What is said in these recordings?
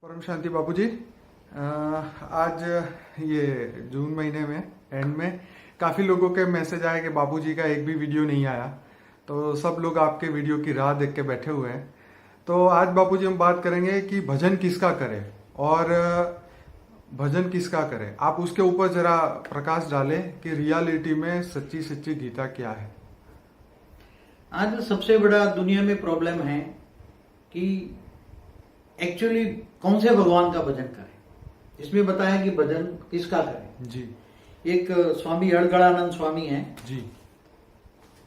परम शांति बापूजी। आज ये जून महीने में एंड में काफ़ी लोगों के मैसेज आए कि बापूजी का एक भी वीडियो नहीं आया, तो सब लोग आपके वीडियो की राह देख के बैठे हुए हैं। तो आज बापूजी हम बात करेंगे कि भजन किसका करें और भजन किसका करें। आप उसके ऊपर जरा प्रकाश डालें कि रियलिटी में सच्ची सच्ची गीता क्या है। आज सबसे बड़ा दुनिया में प्रॉब्लम है कि एक्चुअली कौन से भगवान का भजन करें। इसमें बताया कि भजन किसका करें। जी। एक स्वामी अड़गड़ानंद स्वामी हैं जी।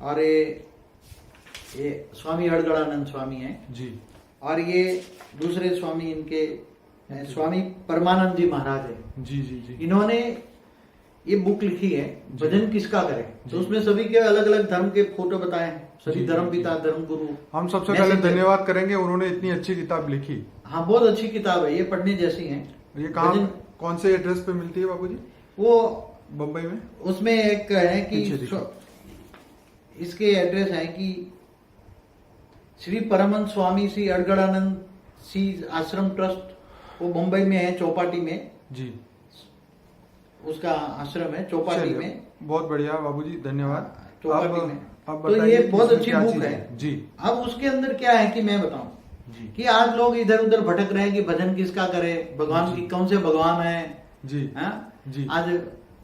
और ये स्वामी अड़गड़ानंद स्वामी हैं जी। और ये दूसरे स्वामी इनके स्वामी परमानंद जी महाराज हैं। जी जी जी। इन्होंने ये बुक लिखी है भजन किसका करें। तो उसमें सभी के अलग अलग धर्म के फोटो बताए हैं, सभी धर्म पिता धर्म गुरु। हम सबसे पहले धन्यवाद करेंगे, उन्होंने इतनी अच्छी किताब लिखी। हाँ, बहुत अच्छी किताब है, ये पढ़ने जैसी है। ये कहाँ कौन से एड्रेस पे मिलती है बाबूजी? वो बम्बई में। उसमें एक है कि इसके एड्रेस है कि श्री परमहंस स्वामी श्री अड़गड़ानंद सी आश्रम ट्रस्ट, वो मुंबई में है, चौपाटी में जी उसका आश्रम है, चौपाटी में। बहुत बढ़िया बाबूजी, धन्यवाद। चौपाटी में। अब तो ये बहुत अच्छी बुक है जी। अब उसके अंदर क्या है कि मैं बताऊं कि आज लोग इधर उधर भटक रहे हैं कि भजन किसका करे, भगवान की कौन से भगवान है जी। जी। आज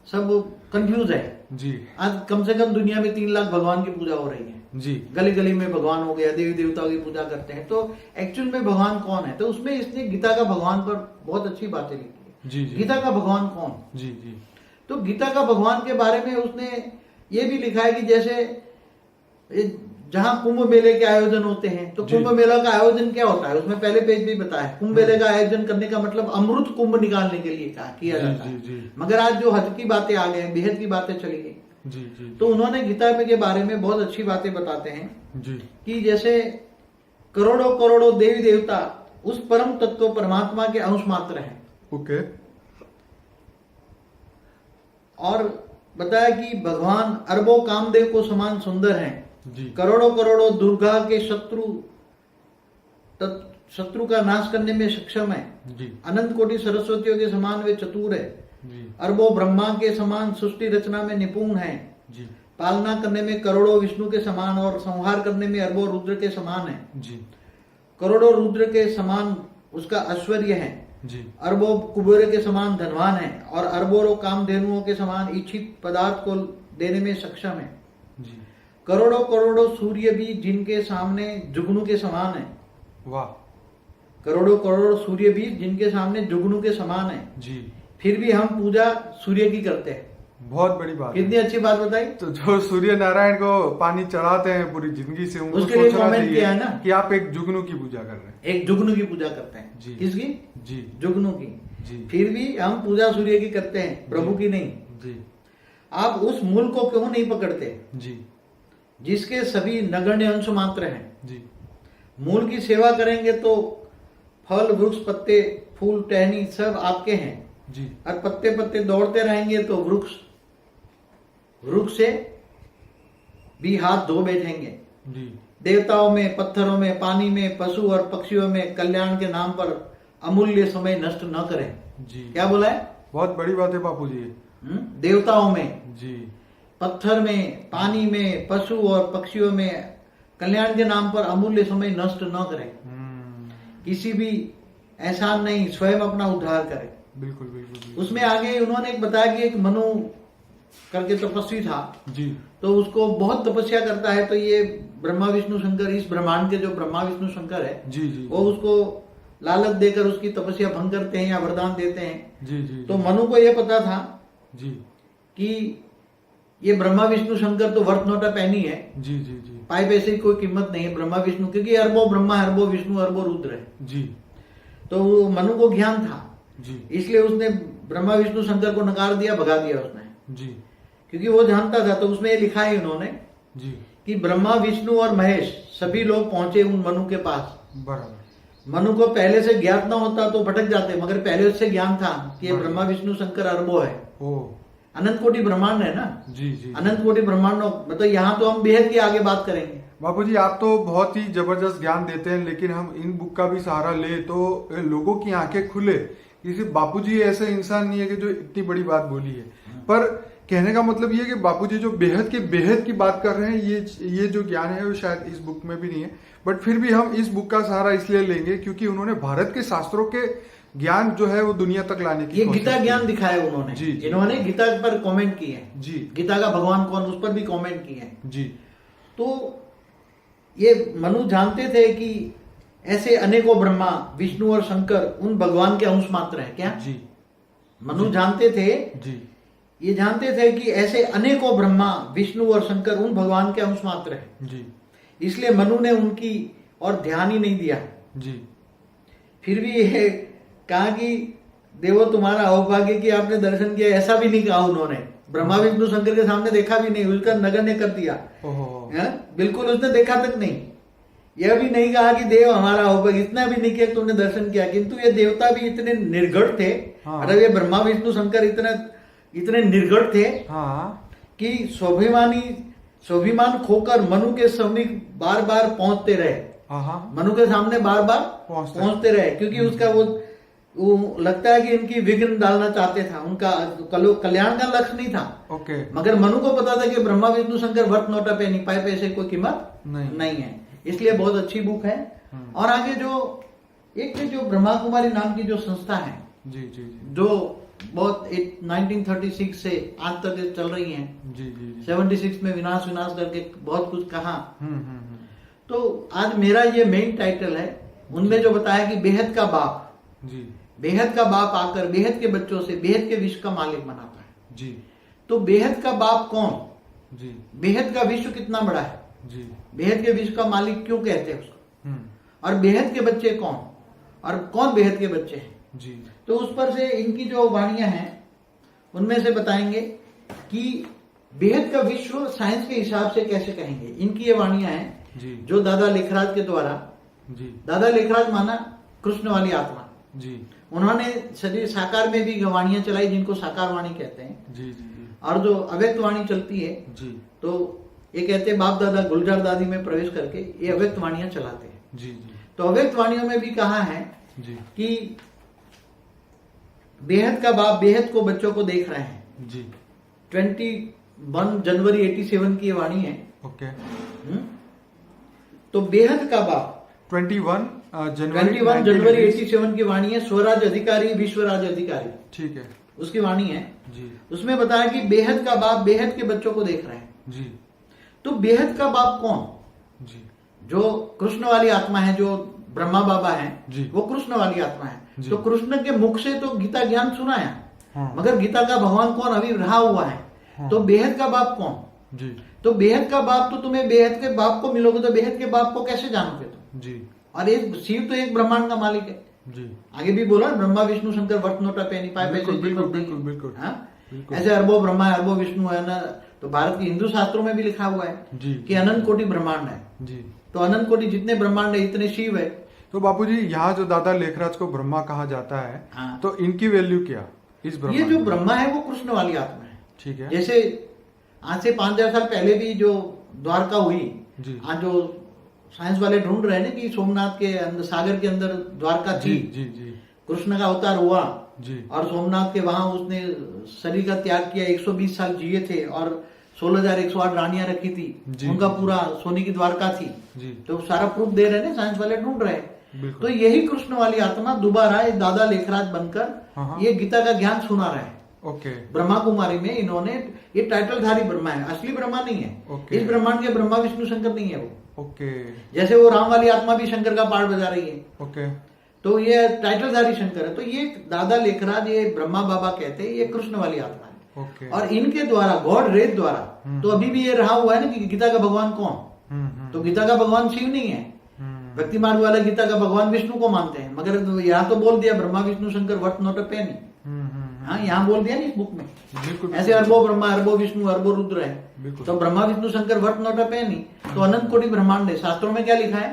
सब कंफ्यूज है जी। आज कम से कम दुनिया में 3 लाख भगवान की पूजा हो रही है जी। गली गली में भगवान हो गया, देवी देवताओं की पूजा करते हैं। तो एक्चुअल में भगवान कौन है? तो उसमें इसने गीता का भगवान पर बहुत अच्छी बातें लिखी है। जी जी। गीता का भगवान कौन? जी जी। तो गीता का भगवान के बारे में उसने ये भी लिखा है कि जैसे जहां कुंभ मेले के आयोजन होते हैं, तो कुंभ मेला का आयोजन क्या होता है, उसमें पहले पेज भी बताया है। कुंभ मेले का आयोजन करने का मतलब अमृत कुंभ निकालने के लिए किया जाता है। मगर आज जो हद की बातें आ गए, बेहद की बातें चली गई। जी जी। तो उन्होंने गीता के बारे में बहुत अच्छी बातें बताते हैं जी कि जैसे करोड़ों करोड़ों देवी देवता उस परम तत्व परमात्मा के अंश मात्र हैं। ओके। और बताया कि भगवान अरबों कामदेव को समान सुंदर हैं, जी। करोड़ों करोड़ों दुर्गा के शत्रु का नाश करने में सक्षम है, जी। अनंत कोटि सरस्वतियों के समान वे चतुर है, जी। अरबों ब्रह्मा के समान सृष्टि रचना में निपुण है, जी। पालना करने में करोड़ों विष्णु के समान और संहार करने में अरबों रुद्र के समान है, जी। करोड़ों रुद्र के समान उसका ऐश्वर्य है, जी। अरबों कुबेर के समान धनवान है और अरबों कामधेनुओं के समान इच्छित पदार्थ को देने में सक्षम है, जी। करोड़ों करोड़ों सूर्य भी जिनके सामने जुगनू के समान है। वाह। करोड़ों करोड़ों सूर्य भी जिनके सामने जुगनू के समान है, जी। फिर भी हम पूजा सूर्य की करते हैं। बहुत बड़ी बात। कितनी अच्छी बात बताई। तो जो सूर्य नारायण को पानी चढ़ाते हैं पूरी जिंदगी से, उनको उसके लिए सोचना कमेंट किया है चाहिए ना कि आप एक जुगनू की पूजा कर रहे हैं। एक जुगनू की पूजा करते हैं। जी। किसकी? जी। जुगनू की। जी। फिर भी हम पूजा सूर्य की करते हैं, प्रभु की नहीं। जी। आप उस मूल को क्यों नहीं पकड़ते जी। जिसके सभी नगण्य अंश मात्र हैं? जी। मूल की सेवा करेंगे तो फल वृक्ष पत्ते फूल टहनी सब आपके हैं, जी। और पत्ते पत्ते दौड़ते रहेंगे तो वृक्ष से भी हाथ धो बैठेंगे। जी। देवताओं में, पत्थरों में, पानी में, पशु और पक्षियों में कल्याण के नाम पर अमूल्य समय नष्ट न करें। जी। क्या बोला है? बहुत बड़ी बात है बापू जी। देवताओं में, जी। पत्थर में, पानी में, पशु और पक्षियों में कल्याण के नाम पर अमूल्य समय नष्ट न करें। किसी भी एहसान नहीं, स्वयं अपना उद्धार करें। बिल्कुल बिल्कुल, बिल्कुल। उसमें आगे उन्होंने एक बताया कि एक मनु करके तपस्वी था जी। तो उसको बहुत तपस्या करता है। तो ये ब्रह्मा विष्णु शंकर, इस ब्रह्मांड के जो ब्रह्मा विष्णु शंकर है, जी जी, वो उसको लालच देकर उसकी तपस्या भंग करते हैं या वरदान देते हैं। जी जी। तो मनु को ये पता था जी कि ये ब्रह्मा विष्णु शंकर तो वर्थ नॉट अ पेनी है, जी जी जी, पाई पैसे की कोई कीमत नहीं है ब्रह्मा विष्णु, क्योंकि अरबों ब्रह्मा, अरबों विष्णु, अरबों रुद्र है। जी। तो मनु को ज्ञान था, जी। इसलिए उसने ब्रह्मा विष्णु शंकर को नकार दिया, भगा दिया उसने। जी। क्योंकि वो जानता था। तो उसमें ये लिखा है उन्होंने जी। कि ब्रह्मा विष्णु और महेश सभी लोग पहुंचे उन मनु के पास। बराबर। मनु को पहले से ज्ञात ना होता तो भटक जाते, मगर पहले उससे ज्ञान था कि ये ब्रह्मा विष्णु शंकर अरबों है। ओ। अनंत कोटि ब्रह्मांड है ना। जी जी अनंत कोटि ब्रह्मांड मतलब यहाँ तो हम बेहद के आगे बात करेंगे। बापूजी, आप तो बहुत ही जबरदस्त ज्ञान देते हैं, लेकिन हम इन बुक का भी सहारा ले तो लोगों की आंखें खुले कि सिर्फ बापूजी ऐसे इंसान नहीं है कि जो इतनी बड़ी बात बोली है। पर कहने का मतलब ये है कि बापूजी जो बेहद की बात कर रहे हैं, ये जो ज्ञान है वो शायद इस बुक में भी नहीं है। बट फिर भी हम इस बुक का सहारा इसलिए लेंगे क्योंकि उन्होंने भारत के शास्त्रों के ज्ञान जो है वो दुनिया तक लाने की ये गीता ज्ञान दिखाया उन्होंने। जी, जी। इन्होंने गीता पर कमेंट किए हैं। जी। गीता का भगवान कौन, उस पर भी कमेंट किए हैं। जी। तो ये मनु जानते थे कि ऐसे अनेकों ब्रह्मा विष्णु और शंकर उन भगवान के अंश मात्र है क्या? जी। मनु जानते थे, जी। ये जानते थे कि ऐसे अनेकों ब्रह्मा विष्णु और शंकर उन भगवान के अंश मात्र है। जी। इसलिए मनु ने उनकी और ध्यान ही नहीं दिया। जी। फिर भी ये कहा कि देवो तुम्हारा अहोभाग्य कि आपने दर्शन किया, ऐसा भी नहीं कहा उन्होंने। ब्रह्मा विष्णु शंकर के सामने देखा भी नहीं, उसका नगण्य कर दिया। बिल्कुल उसने देखा तक नहीं। यह भी नहीं कहा कि देव हमारा अहोभाग्य, इतना भी नहीं किया तुमने दर्शन किया। किंतु ये देवता भी इतने निर्गढ़ थे। हाँ। अरे ये ब्रह्मा विष्णु शंकर इतने निर्गढ़ थे। हाँ। कि स्वाभिमान खोकर मनु के समीप बार बार पहुंचते रहे। हाँ। मनु के सामने बार बार पहुंचते रहे क्योंकि उसका वो लगता है कि इनकी विघ्न डालना चाहते था। उनका कल्याण का लक्ष्य नहीं था। ओके। मगर मनु को पता था कि ब्रह्मा विष्णु शंकर वर्थ नोटा पे नहीं पाए, पैसे कोई कीमत नहीं है। इसलिए बहुत अच्छी बुक है। और आगे जो ब्रह्मा कुमारी नाम की जो संस्था है, जी जी जी, जो बहुत 1936 से आज तक चल रही है। जी जी जी। 76 में विनाश करके बहुत कुछ कहा। तो आज मेरा ये मेन टाइटल है। उनमें जो बताया कि बेहद का बाप, जी, बेहद का बाप आकर बेहद के बच्चों से बेहद के विश्व का मालिक बनाता है। जी। तो बेहद का बाप कौन? जी। बेहद का विश्व कितना बड़ा है? जी। बेहद के विश्व का मालिक क्यों कहते हैं उसको? और बेहद के बच्चे कौन, और कौन बेहद के बच्चे हैं? जी। तो उस पर से इनकी जो वाणियां हैं उनमें से बताएंगे कि बेहद का विश्व साइंस के हिसाब से कैसे कहेंगे। इनकी ये वाणियां हैं जी, जो दादा लेखराज के द्वारा, जी, दादा लेखराज माना कृष्ण वाली आत्मा, जी, उन्होंने शरीर साकार में भी वाणियां चलाई जिनको साकार वाणी कहते हैं। जी, जी, और जो अव्यक्त वाणी चलती है, जी, तो ये कहते हैं बाप दादा गुलजार दादी में प्रवेश करके ये अव्यक्त वाणियां चलाते हैं। जी, जी, तो अव्यक्त वाणियों में भी कहा है जी, कि बेहद का बाप बेहद को बच्चों को देख रहे हैं। जी। 21 जनवरी 87 की ये वाणी है। ओके। तो बेहद का बाप 21 जनवरी 87 की वाणी है। स्वराज अधिकारी विश्वराज अधिकारी, ठीक है, उसकी वाणी है। जी, उसमें बताया कि बेहद का बाप बेहद के बच्चों को देख रहे हैं। जी, तो बेहद का बाप कौन? जी, जो कृष्ण वाली आत्मा है, जो ब्रह्मा बाबा है, जी। वो कृष्ण वाली आत्मा है। जी। तो कृष्ण के मुख से तो गीता ज्ञान सुनाया, हाँ। मगर गीता का भगवान कौन अभी रहा हुआ है। हाँ। तो बेहद का बाप कौन? जी, तो बेहद का बाप तो तुम्हें बेहद के बाप को मिलोगे तो बेहद के बाप को कैसे जानोगे तुम? जी, और एक शिव तो एक ब्रह्मांड का मालिक है। जी। आगे भी बोला ब्रह्मा विष्णु शंकर वर्त नोटा पे नहीं पाए, बिल्कुल, पैसे बिल्कुल, जीवन बिल्कुल, नहीं। बिल्कुल, हाँ? बिल्कुल। ऐसे अरबों ब्रह्मा है, अरबों विष्णु है ना। तो भारत के हिंदू शास्त्रों में भी लिखा हुआ है जी, कि अनंत कोटि ब्रह्मांड है। जी। तो अनंत कोटि जितने ब्रह्मांड है इतने शिव है। तो बापूजी, यहाँ जो दादा लेखराज को ब्रह्मा कहा जाता है, हाँ। तो इनकी वैल्यू क्या इस ये ब्रह्मा जो में? ब्रह्मा है वो कृष्ण वाली आत्मा है। ठीक है। जैसे आज से 5000 साल पहले भी जो द्वारका हुई, जी, आज जो साइंस वाले ढूंढ रहे हैं ना कि सोमनाथ के अंदर, सागर के अंदर द्वारका जी, थी। जी, जी, कृष्ण का अवतार हुआ जी, और सोमनाथ के वहां उसने शरीर का त्याग किया। 120 साल जिए थे और 16,108 रानियां रखी थी। जी, उनका जी, पूरा सोने की द्वारका थी। जी, तो सारा प्रूफ दे रहे हैं, साइंस वाले ढूंढ रहे हैं। बिल्कुल। तो यही कृष्ण वाली आत्मा दोबारा ये दादा लेखराज बनकर हाँ। ये गीता का ज्ञान सुना रहे हैं। ओके, ब्रह्मा कुमारी में इन्होंने, ये टाइटलधारी ब्रह्मा है, असली ब्रह्मा नहीं है। ओके। इस ब्रह्मांड के ब्रह्मा विष्णु शंकर नहीं है वो। ओके, जैसे वो राम वाली आत्मा भी शंकर का पार्ट बजा रही है। ओके, तो ये टाइटलधारी शंकर है। तो ये दादा लेखराज, ये ब्रह्मा बाबा कहते हैं, ये कृष्ण वाली आत्मा है। ओके। और इनके द्वारा, गॉड रेत द्वारा, तो अभी भी ये रहा हुआ है ना कि गीता का भगवान कौन? तो गीता का भगवान शिव नहीं है। भक्ति मार्ग वाला गीता का भगवान विष्णु को मानते हैं, मगर यहाँ तो बोल दिया ब्रह्मा विष्णु शंकर वर्त नोट पे नहीं। हाँ, यहाँ बोल दिया नहीं इस बुक में। बिल्कुल। ऐसे अरबों ब्रह्मा, अरबों विष्णु, अरबों रुद्र है। बिल्कुल। तो ब्रह्मा विष्णु शंकर वर्त नोट पे नहीं। तो अनंत कोटि ब्रह्मांड है। शास्त्रों में क्या लिखा है?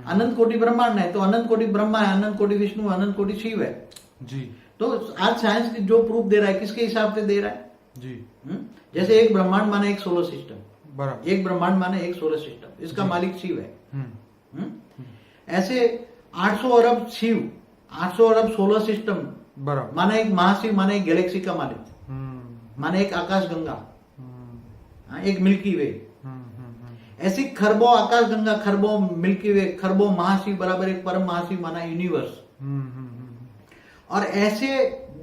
अनंत कोटि ब्रह्मांड है। तो अनंत कोटि ब्रह्मा है, अनंत कोटि विष्णु, अनंत कोटि शिव है। जी। तो आज साइंस जो प्रूफ दे रहा है, किसके हिसाब से दे रहा है? जी। जैसे एक ब्रह्मांड माने एक सोलर सिस्टम, बराबर। एक ब्रह्मांड माने एक सोलर सिस्टम, इसका जी। मालिक शिव है। हम्म। ऐसे 800 अरब शिव, 800 अरब सोलर सिस्टम बराबर। माने एक महाशिव, माने एक गैलेक्सी का मालिक, माने एक आकाश गंगा, एक मिल्की वे। ऐसी खरबों आकाश गंगा, खरबों मिल्की वे, खरबों महाशिव बराबर एक परम महाशिव माना यूनिवर्स। और ऐसे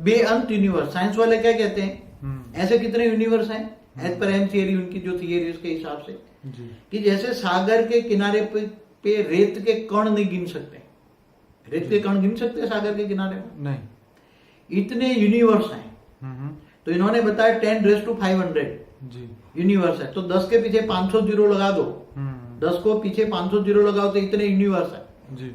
बेअंत यूनिवर्स, साइंस वाले क्या कहते हैं, ऐसे कितने यूनिवर्स हैं एज पर एम थियरी, उनकी जो थियरी उसके हिसाब से, कि जैसे सागर के किनारे पे रेत के कण नहीं गिन सकते, रेत के कण गिन सकते हैं सागर के किनारे में? नहीं। इतने यूनिवर्स हैं। तो इन्होंने बताया 10⁵ जी। यूनिवर्स है। तो 10 के पीछे 500 जीरो लगा दो, 10 को पीछे 500 जीरो लगाओ तो इतने यूनिवर्स है जी।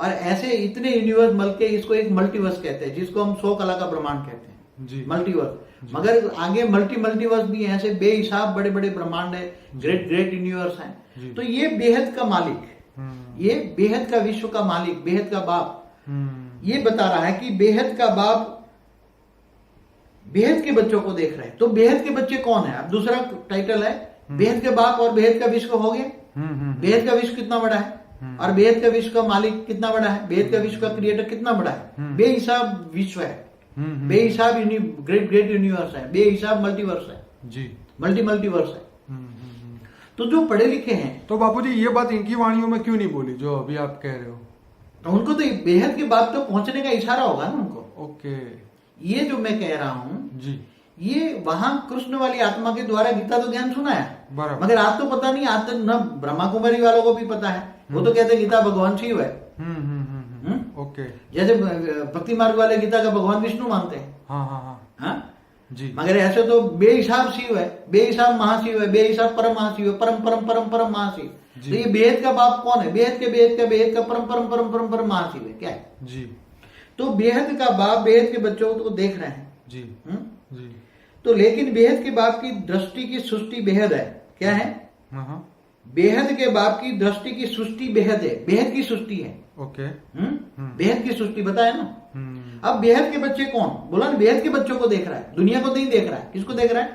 और ऐसे इतने यूनिवर्स मिल के इसको एक मल्टीवर्स कहते हैं, जिसको हम 100 कला का ब्रह्मांड कहते हैं जी। मल्टीवर्स। मगर आगे मल्टीवर्स भी हैं, ऐसे बेहिसाब बड़े बड़े ब्रह्मांड है, ग्रेट यूनिवर्स हैं। तो ये बेहद का मालिक, ये बेहद का विश्व का मालिक, बेहद का बाप ये बता रहा है कि बेहद का बाप बेहद के बच्चों को देख रहे हैं। तो बेहद के बच्चे कौन है? अब दूसरा टाइटल है बेहद के बाप और बेहद का विश्व हो गया। बेहद का विश्व कितना बड़ा है और बेहद का विश्व का मालिक कितना बड़ा है, बेहद का विश्व का क्रिएटर कितना बड़ा है। बेहिसाब विश्व है, बेहिसाब ग्रेट यूनिवर्स है, बेहिसाब मल्टीवर्स है जी, मल्टीवर्स है। तो जो पढ़े लिखे हैं, तो बापूजी ये बात इनकी वाणियों में क्यों नहीं बोली जो अभी आप कह रहे हो? तो उनको तो बेहद के बाप तो पहुंचने का इशारा होगा ना उनको। ओके। ये जो मैं कह रहा हूं जी। ये वहां कृष्ण वाली आत्मा के द्वारा गीता तो ज्ञान सुना है, बराबर। मगर आज तो पता नहीं, आज तो न ब्रह्मा कुमारी वालों को भी पता है, वो तो कहते हैं गीता भगवान शिव है। ओके। जैसे भक्ति मार्ग वाले गीता का भगवान विष्णु मानते हैं। हाँ जी। मगर ऐसे तो बेहिसाब शिव है, बेहिसाब महाशिव है, बेहिसाब परम महाशिव है, परम परम परम परम महाशिव। तो ये बेहद का बाप कौन है? बेहद का परम परम परम परम परम महाशिव है। क्या है जी? तो बेहद का बाप बेहद के बच्चों को देख रहे हैं जी। जी। तो लेकिन बेहद के बाप की दृष्टि की सृष्टि बेहद है। क्या है? बेहद के बाप की दृष्टि की सृष्टि बेहद है, बेहद की सृष्टि है। ओके। बेहद की सृष्टि बताया ना। अब बेहद के बच्चे कौन? बोला ना, बेहद के बच्चों को देख रहा है, दुनिया को नहीं देख रहा है। किसको देख रहा है?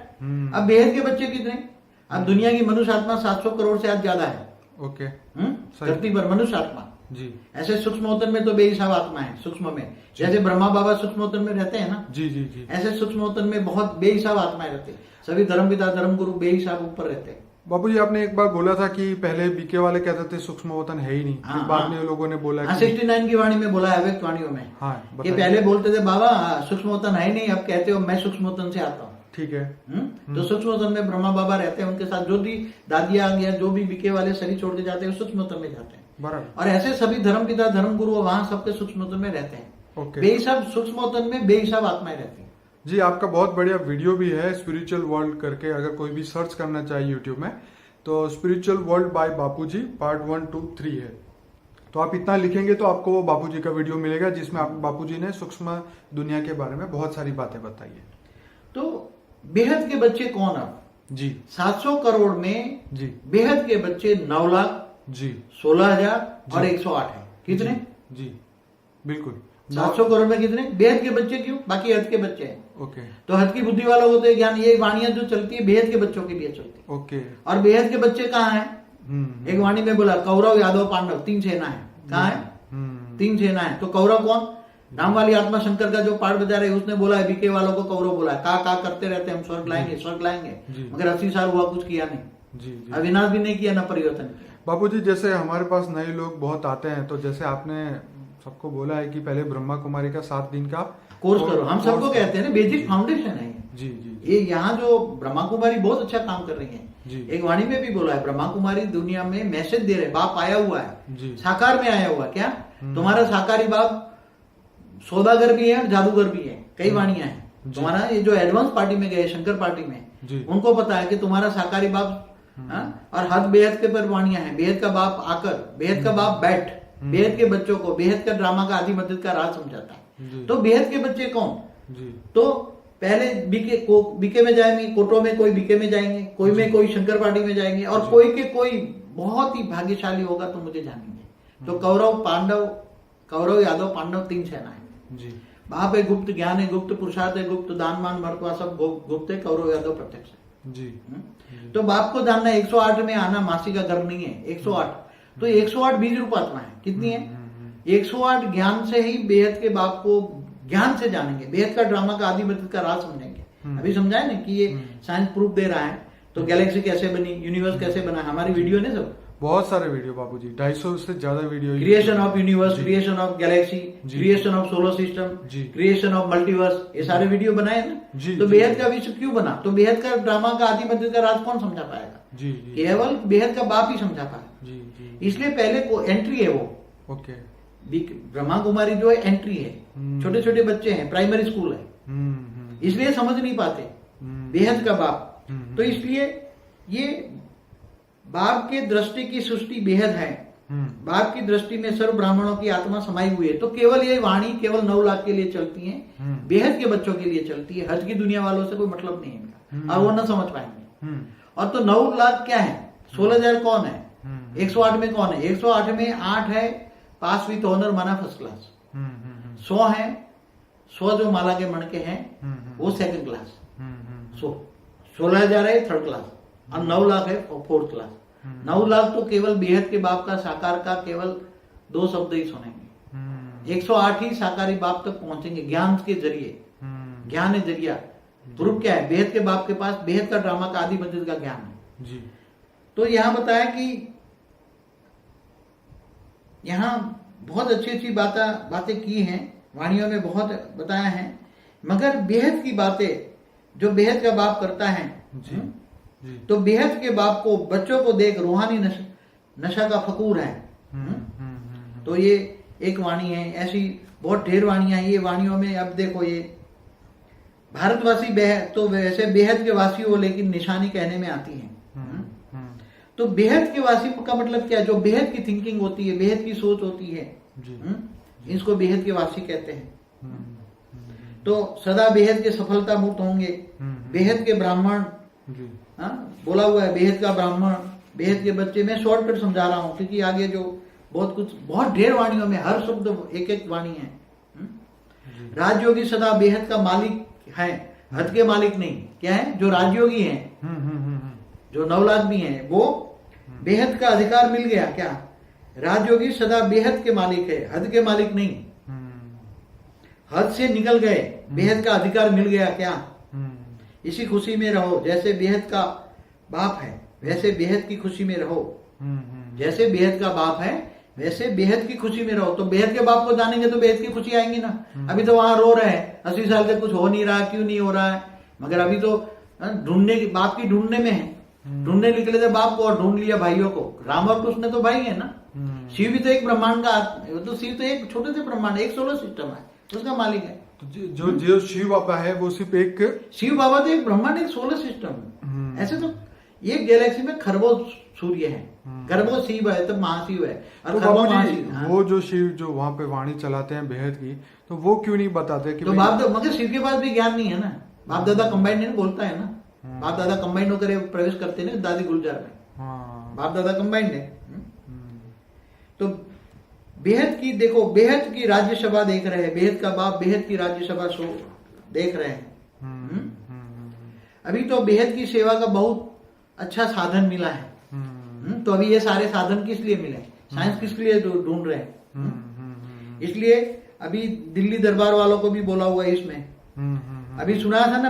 अब बेहद के बच्चे कितने? अब दुनिया की मनुष्य आत्मा 700 करोड़ से आज ज्यादा है। ओके। धरती पर मनुष्य आत्मा जी। ऐसे सूक्ष्मोत्तन में तो बेहिसाब आत्मा है। सूक्ष्म में जैसे ब्रह्मा बाबा सूक्ष्मोत्तन में रहते हैं ना, जी जी जी, ऐसे सूक्ष्मोत्तन में बहुत बेहिसाब आत्माएं रहते हैं। सभी धर्मपिता धर्मगुरु बेहिसाब ऊपर रहते हैं। बाबू जी आपने एक बार बोला था कि पहले बीके वाले कहते थे सूक्ष्मवतन है ही नहीं, फिर बाद में लोगों ने बोला कि 69 की वाणी में बोला है, अव्यक्त वाणियों में। ये पहले बोलते थे बाबा सूक्ष्मोत्तन है ही नहीं, अब कहते हो मैं सूक्ष्मोत्तन से आता हूँ। ठीक है। तो सूक्ष्मोत्तन में ब्रह्मा बाबा रहते हैं, उनके साथ जो भी दादिया आ गया, जो भी बीके वाले शरीर छोड़ के जाते हैं सूक्ष्मोत्तन में जाते हैं। बराबर। और ऐसे सभी धर्मपिता धर्मगुरु वहां सबके सूक्ष्मोत्तन में रहते हैं। ओके। बेहिसाब सूक्ष्मोत्तन में बेहिसाब आत्माएं रहती है। जी आपका बहुत बढ़िया वीडियो भी है स्पिरिचुअल वर्ल्ड करके, अगर कोई भी सर्च करना चाहिए यूट्यूब में तो spiritual world by Bapuji part 1, 2, 3 है। तो आप इतना लिखेंगे तो आपको वो बापूजी का वीडियो मिलेगा जिसमें आप बापूजी ने सूक्ष्म दुनिया के बारे में बहुत सारी बातें बताई है। तो बेहद के बच्चे कौन? अब जी 700 करोड़ में जी बेहद के बच्चे 9 लाख जी 16,000 और 108 है। कितने? जी बिल्कुल 700 करोड़ में कितने बेहद के बच्चे? क्यों? बाकी हद के बच्चे हैं। ओके। तो हद की बुद्धि वालों को तो ज्ञान, ये वाणियां जो चलती है बेहद के बच्चों के लिए चलती है। ओके। और बेहद के बच्चे कहाँ हैं? एक वाणी में बोला कौरव यादव पांडव 3 सेना है। कहाँ है? 3 सेना है। तो कौरव कौन? राम वाली आत्मा शंकर का जो पाठ बजा रहे उसने बोला है, बीके वालों को कौरव बोला है। का करते रहते हैं, हम स्वर्ग लाएंगे स्वर्ग लाएंगे, मगर 80 साल हुआ कुछ किया नहीं। जी जी। अविनाश भी नहीं किया, ना परिवर्तन किया। बापूजी जैसे हमारे पास नए लोग बहुत आते हैं, तो जैसे आपने सबको बोला है कि पहले ब्रह्मा कुमारी का 7 दिन का कोर्स करो। हम सबको कहते हैं ना, बेसिक फाउंडेशन है जी जी। ये यहाँ जो ब्रह्मा कुमारी बहुत अच्छा काम कर रही है। जी। एक वाणी में भी बोला है, ब्रह्मा कुमारी दुनिया में मैसेज दे रहे, बाप आया हुआ है जी। साकार में आया हुआ। क्या? तुम्हारा साकारी बाप सौदागर भी है और जादूगर भी है। कई वाणियां हैं। तुम्हारा ये जो एडवांस पार्टी में गए, शंकर पार्टी में, उनको पता है कि तुम्हारा साकारी बाप और हद बेहद के पर वाणियां हैं। बेहद का बाप आकर, बेहद का बाप बैठ, बेहद के बच्चों को बेहद का ड्रामा का आदि मदद का राज समझाता है। तो बेहद के बच्चे कौन? तो पहले बीके में जाएंगे, कोटो में कोई बीके में जाएंगे, कोई में कोई शंकर पार्टी में जाएंगे, और कोई के कोई बहुत ही भाग्यशाली होगा तो मुझे जानेंगे। तो कौरव यादव पांडव 3 सेना है। बाप है गुप्त, ज्ञान है गुप्त, पुरुषार्थ है गुप्त, दान मान मर्तवा सब गुप्त है, कौरव यादव प्रत्यक्ष है। जी। तो बाप को जानना 108 में आना मासी का गर्भ नहीं है। 108 तो 108 बीज रूप आत्मा है। कितनी है? 108 ज्ञान से ही बेहद के बाप को ज्ञान से जानेंगे, बेहद का ड्रामा का आदि मदद का राज समझेंगे। अभी समझाए ना कि ये साइंस प्रूफ दे रहा है, तो गैलेक्सी कैसे बनी, यूनिवर्स कैसे बना, हमारी वीडियो ने सब बहुत सारे वीडियो बाबूजी, 250 से ज्यादा video. Creation of universe, creation of Galaxy, creation of solar system, creation of multiverse, ये सारे वीडियो बनाए ना। तो बेहद का विश्व क्यों बना? तो बेहद का ड्रामा का आदि मध्य का राज कौन समझा पाएगा? जी। केवल बेहद का बाप ही समझा पाएगा। जी। इसलिए पहले को एंट्री है वो। ओके। ब्रह्मा कुमारी जो है एंट्री है, छोटे छोटे बच्चे हैं, प्राइमरी स्कूल है, इसलिए समझ नहीं पाते बेहद का बाप। तो इसलिए ये बाप के दृष्टि की सृष्टि बेहद है। बाप की दृष्टि में सर्व ब्राह्मणों की आत्मा समाई हुई है। तो केवल ये वाणी केवल 9 लाख के लिए चलती है, बेहद के बच्चों के लिए चलती है। हज की दुनिया वालों से कोई मतलब नहीं है इनका, और वो न समझ पाएंगे। और तो 9 लाख क्या है? 16,000 कौन है? 108 में कौन है? 108 में 8 है पास विथ ऑनर माना फर्स्ट क्लास, 100 है 100 जो माला के मण के हैं वो सेकंड क्लास, 16,000 है थर्ड क्लास, और 9 लाख है फोर्थ क्लास। 9 लाख तो केवल बेहद के बाप का साकार का केवल 2 शब्द ही सुनेंगे। 108 ही साकारी बाप तक पहुंचेंगे ज्ञान के जरिए। ज्ञान है जरिया। प्रूफ क्या है? बेहद के बाप के पास बेहद का ड्रामा का आदि मध्य का ज्ञान है। जी। तो यहां बताया कि यहां बहुत अच्छी अच्छी बातें की हैं, वाणियों में बहुत बताया है, मगर बेहद की बातें जो बेहद का बाप करता है जी। तो बेहद के बाप को बच्चों को देख रूहानी नशा का फकूर है। तो ये एक वाणी है। ऐसी बहुत ढेर वाणियां हैं। ये वाणियों में अब देखो, ये भारतवासी बेहद तो वैसे बेहद के वासी हो, लेकिन निशानी कहने में आती है। तो बेहद के वासी का मतलब क्या? जो बेहद की थिंकिंग होती है, बेहद की सोच होती है, इसको बेहद के वासी कहते हैं। तो सदा बेहद के सफलता मुक्त होंगे। बेहद के ब्राह्मण बोला हुआ है, बेहद का ब्राह्मण, बेहद के बच्चे। मैं शॉर्टकट समझा रहा हूं क्योंकि आगे जो बहुत ढेर वाणियों में हर शब्द एक एक वाणी है। राजयोगी सदा बेहद का मालिक है, हद के मालिक नहीं। क्या है? जो राजयोगी हैं, जो 9 लाख भी हैं, वो बेहद का अधिकार मिल गया। क्या? राजयोगी सदा बेहद के मालिक है, हद के मालिक नहीं। हद से निकल गए, बेहद का अधिकार मिल गया। क्या? इसी खुशी में रहो। जैसे बेहद का बाप है वैसे बेहद की खुशी में रहो। जैसे बेहद का बाप है वैसे बेहद की खुशी में रहो। तो बेहद के बाप को जानेंगे तो बेहद की खुशी आएंगी ना। अभी तो वहां रो रहे हैं, 80 साल से कुछ हो नहीं रहा, क्यों नहीं हो रहा है? मगर अभी तो ढूंढने की, बाप की ढूंढने में है। ढूंढने निकले थे बाप को और ढूंढ लिया भाइयों को। राम और कृष्ण तो भाई है ना। शिव भी तो एक ब्रह्मांड का, तो शिव तो एक छोटे से ब्रह्मांड, एक सोलर सिस्टम है, उसका मालिक है। तो जो शिव बाबा है वो सिर्फ एक, शिव बाबा तो एक ब्रह्मांड, एक सोलर सिस्टम। ऐसे तो ये गैलेक्सी में खरबों सूर्य है, खरबों शिव है, तब महाशिव है। तो बाबूजी वो जो शिव जो वहां पे वाणी चलाते हैं बेहद की, तो वो क्यों नहीं बताते कि तो बाप दादा, मगर शिव के पास भी ज्ञान नहीं है ना। बाप दादा कंबाइंड नहीं बोलता है ना। बाप दादा कंबाइंड होकर प्रवेश करते हैं दादी गुलजार में। बाप दादा कंबाइंड है। तो बेहद की देखो, बेहद की राज्यसभा देख रहे हैं, बेहद का बाप बेहद की राज्यसभा शो देख रहे हैं। अभी तो बेहद की सेवा का बहुत अच्छा साधन मिला है। तो अभी ये सारे साधन किस लिए मिले? साइंस किस लिए ढूंढ रहे हैं? इसलिए अभी दिल्ली दरबार वालों को भी बोला हुआ है इसमें। अभी सुना था ना,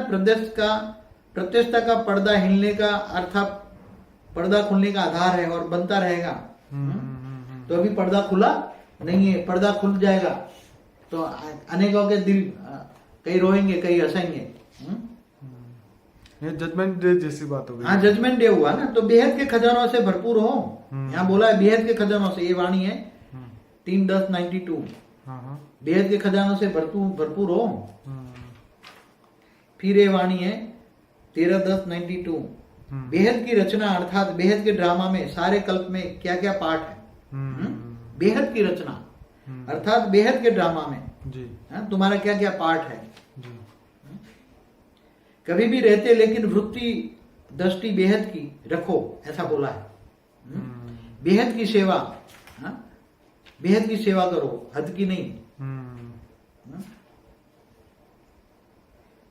प्रत्यक्षता का पर्दा हिलने का अर्थात पर्दा खुलने का आधार है और बनता रहेगा। तो अभी पर्दा खुला नहीं है, पर्दा खुल जाएगा तो अनेकों के दिल कहीं रोएंगे, कहीं हंसेंगे। ये जजमेंट डे जैसी बात हो गई। हाँ, जजमेंट डे हुआ ना। तो बेहद के खजानों से भरपूर हो। यहाँ बोला है बेहद के खजानों से। ये वाणी है 3:10:92। बेहद के खजानों से भरपूर हो। फिर ये वाणी है 13:10:92। बेहद की रचना अर्थात बेहद के ड्रामा में सारे कल्प में क्या क्या पार्ट है। बेहद की रचना अर्थात बेहद के ड्रामा में जी तुम्हारा क्या क्या पार्ट है। कभी भी रहते लेकिन वृत्ति दृष्टि बेहद की रखो, ऐसा बोला है। बेहद की सेवा, बेहद की सेवा करो, हद की नहीं।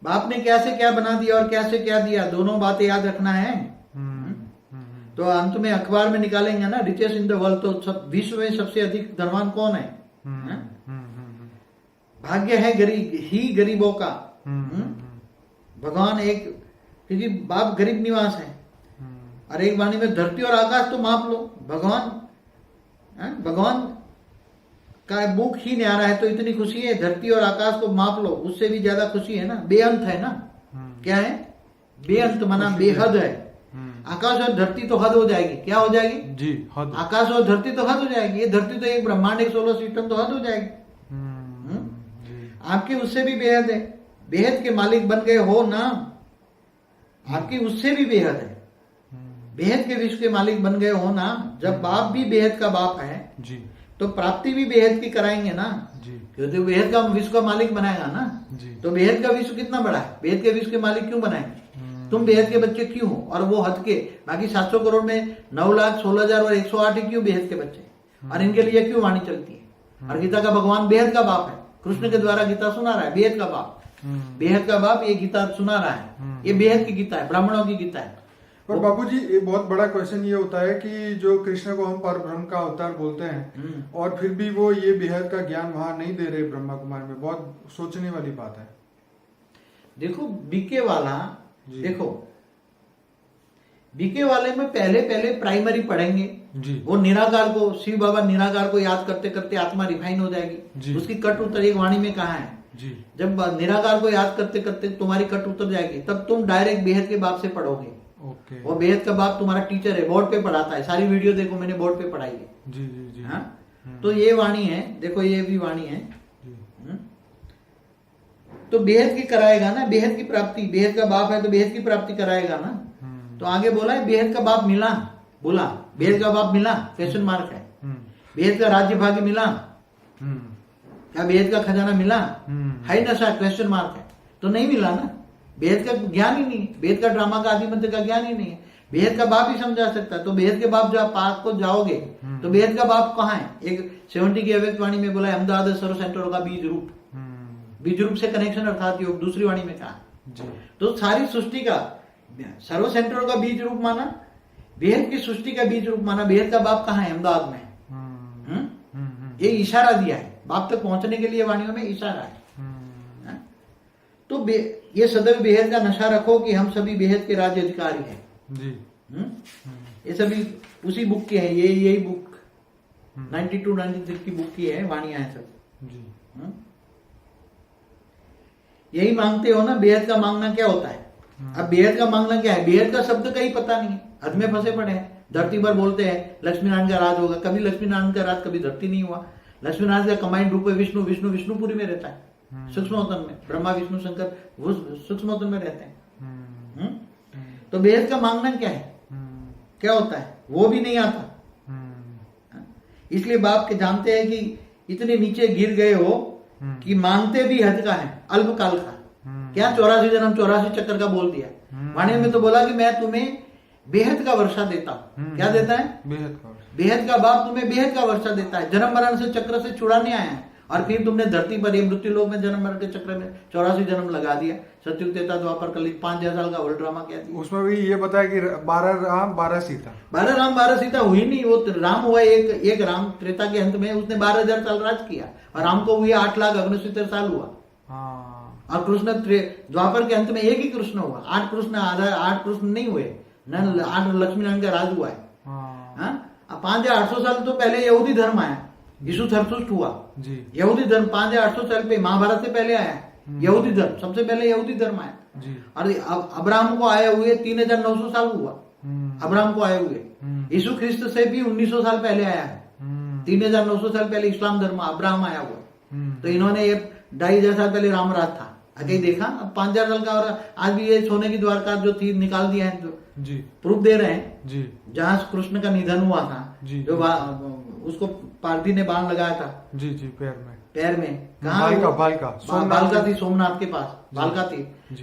बाप ने क्या से क्या बना दिया और क्या से क्या दिया, दोनों बातें याद रखना है। तो अंत में अखबार में निकालेंगे ना, रिचेस्ट इन द वर्ल्ड, तो सब विश्व में सबसे अधिक धनवान कौन है? भाग्य है गरीबों का। भगवान एक, क्योंकि बाप गरीब निवास है, और एक वाणी में धरती और आकाश तो माप लो। भगवान का मुख ही न्यारा है तो इतनी खुशी है, धरती और आकाश को माप लो, उससे भी ज्यादा खुशी है ना। बेअंत है ना, क्या है? बेअंत माना बेहद है। आकाश और धरती तो हद हो जाएगी, क्या हो जाएगी जी? हद। आकाश और धरती तो हद हो जाएगी। ये धरती तो एक ब्रह्मांड, एक सोलर सिस्टम तो हद हो जाएगी। आपकी उससे भी बेहद है, बेहद के मालिक बन गए हो ना, आपकी उससे भी बेहद है, बेहद के विश्व के मालिक बन गए हो ना। जब बाप भी बेहद का बाप है जी, तो प्राप्ति भी बेहद की कराएंगे ना जी, क्योंकि बेहद का विश्व का मालिक बनाएगा ना जी। तो बेहद का विश्व कितना बड़ा है, बेहद के विश्व के मालिक क्यों बनाएंगे? तुम बेहद के बच्चे क्यों हो? और वो हद के बाकी 700 करोड़ में 9,16,000 और 108 ही क्यों बेहद के बच्चे? और इनके लिए क्यों वाणी चलती है? और गीता का भगवान बेहद का बाप है, कृष्ण के द्वारा गीता सुना रहा है। बेहद का बाप, बेहद का बाप ये गीता सुना रहा है, ये बेहद की गीता है, ब्राह्मणों की गीता है। और बाबूजी एक बहुत बड़ा क्वेश्चन ये होता है कि जो कृष्ण को हम परब्रह्म का अवतार बोलते हैं और फिर भी वो ये बेहद का ज्ञान वहां नहीं दे रहे ब्रह्मा कुमार में, बहुत सोचने वाली बात है। देखो बीके वाला, देखो बीके वाले में पहले प्राइमरी पढ़ेंगे जी। वो निराकार को, शिव बाबा निराकार को याद करते करते आत्मा रिफाइन हो जाएगी। उसकी कट उतर एक वाणी में कहा है जी। जब निराकार को याद करते करते तुम्हारी कट उतर जाएगी तब तुम डायरेक्ट बेहद के बाप से पढ़ोगे। ओके। वो बेहद का बाप तुम्हारा टीचर है, बोर्ड पे पढ़ाता है। सारी वीडियो देखो, मैंने बोर्ड पे पढ़ाई है। जी जी जी। हाँ? तो ये वाणी है, देखो ये भी वाणी है। तो बेहद की कराएगा ना, बेहद की प्राप्ति, बेहद का बाप है तो बेहद की प्राप्ति कराएगा ना। तो आगे बोला है बेहद का बाप मिला, बोला बेहद का बाप मिला, क्वेश्चन मार्क है। बेहद का राज्य भाग्य मिला, क्या बेहद का खजाना मिला है नशा, क्वेश्चन मार्क है। तो नहीं मिला ना, बेहद का ज्ञान ही नहीं, बेहद का ड्रामा का आदि मंत्र का ज्ञान ही नहीं है। बेहद का बाप ही समझा सकता है। तो बेहद के बाप जब पाक को जाओगे तो बेहद का बाप कहाँ है? एक 70 की अव्यक्त वाणी में बोला है अहमदाबाद सर्व सेंटर का बीज रूप, बीज रूप से कनेक्शन अर्थात योग। दूसरी वाणी में कहा तो सारी सृष्टि का सर्व सेंटर का बीज रूप माना, बेहद की सृष्टि का बीज रूप माना। बेहद का बाप कहाँ है? अहमदाबाद में। ये इशारा दिया है, बाप तक पहुंचने के लिए वाणियों में इशारा है। तो ये सदैव बेहद का नशा रखो कि हम सभी बेहद के राज्य अधिकारी हैं जी। ये सभी उसी बुक की है, यही बुक 92-93 की बुक की है, वाणियां हैं सब जी। यही मांगते हो ना। बेहद का मांगना क्या होता है? अब बेहद का मांगना क्या है? बेहद का शब्द का ही पता नहीं है, हद में फंसे पड़े हैं। धरती पर बोलते हैं लक्ष्मी नारायण का राज होगा, कभी लक्ष्मी नारायण का राज कभी धरती नहीं हुआ। लक्ष्मी नारायण का कंबाइंड रूप है विष्णु, विष्णु विष्णुपुरी में रहता है, सूक्ष्मोतन में। ब्रह्मा विष्णु शंकर वो सूक्ष्मोतन में रहते हैं। तो बेहद का मांगना क्या है, क्या होता है? वो भी नहीं आता। इसलिए बाप के जानते हैं कि इतने नीचे गिर गए हो कि मांगते भी हद का है, अल्पकाल का। क्या 84 जन्म 84 चक्कर का बोल दिया। वाणी में तो बोला कि मैं तुम्हें बेहद का वर्षा देता हूं। क्या देता है? बेहद का बाप तुम्हें बेहद का वर्षा देता है। जन्म मरण से चक्र से छुड़ाने आया है और फिर तुमने धरती पर ये मृत्यु लोक में जन्म मरण के चक्र में 84 जन्म लगा दिया। सतयुग त्रेता द्वापर कलयुग 5000 साल का वर्ल्ड ड्रामा क्या दिया। उसमें भी ये बताया कि 12 राम 12 सीता, 12 राम 12 सीता हुई नहीं। वो राम हुआ एक राम त्रेता के अंत में, उसने 12,000 साल राज किया और राम को हुए 8,69,000 साल हुआ। और कृष्ण द्वापर के अंत में एक ही कृष्ण हुआ। 8 कृष्ण नहीं हुए, 8 लक्ष्मी नारायण का राज हुआ है। 5,800 साल तो पहले यहूदी धर्म आया, यीशु थरसुष्ट हुआ जी। यहूदी धर्म 5,800 साल पे महाभारत से पहले आया यहूदी धर्म, सबसे पहले यहूदी धर्म आया जी। और अब्राहम को आए हुए 3,900 साल हुआ अब्राहम को आए हुए। यीशु ख्रिस्त से भी 1900 साल पहले आया है, 3,900 साल पहले इस्लाम धर्म अब्राहम आया हुआ। तो इन्होंने ये 2,500 साल पहले रामराज था, कहीं देखा। अब 5,000 साल का, और आज भी ये सोने की द्वारका जो थी निकाल दिया है जी, प्रूफ दे रहे हैं जी। जहां कृष्ण का निधन हुआ था जी, जो उसको पारधी ने बाण लगाया था जी जी पैर में कहा बालका थी सोमनाथ के पास, बालका थी।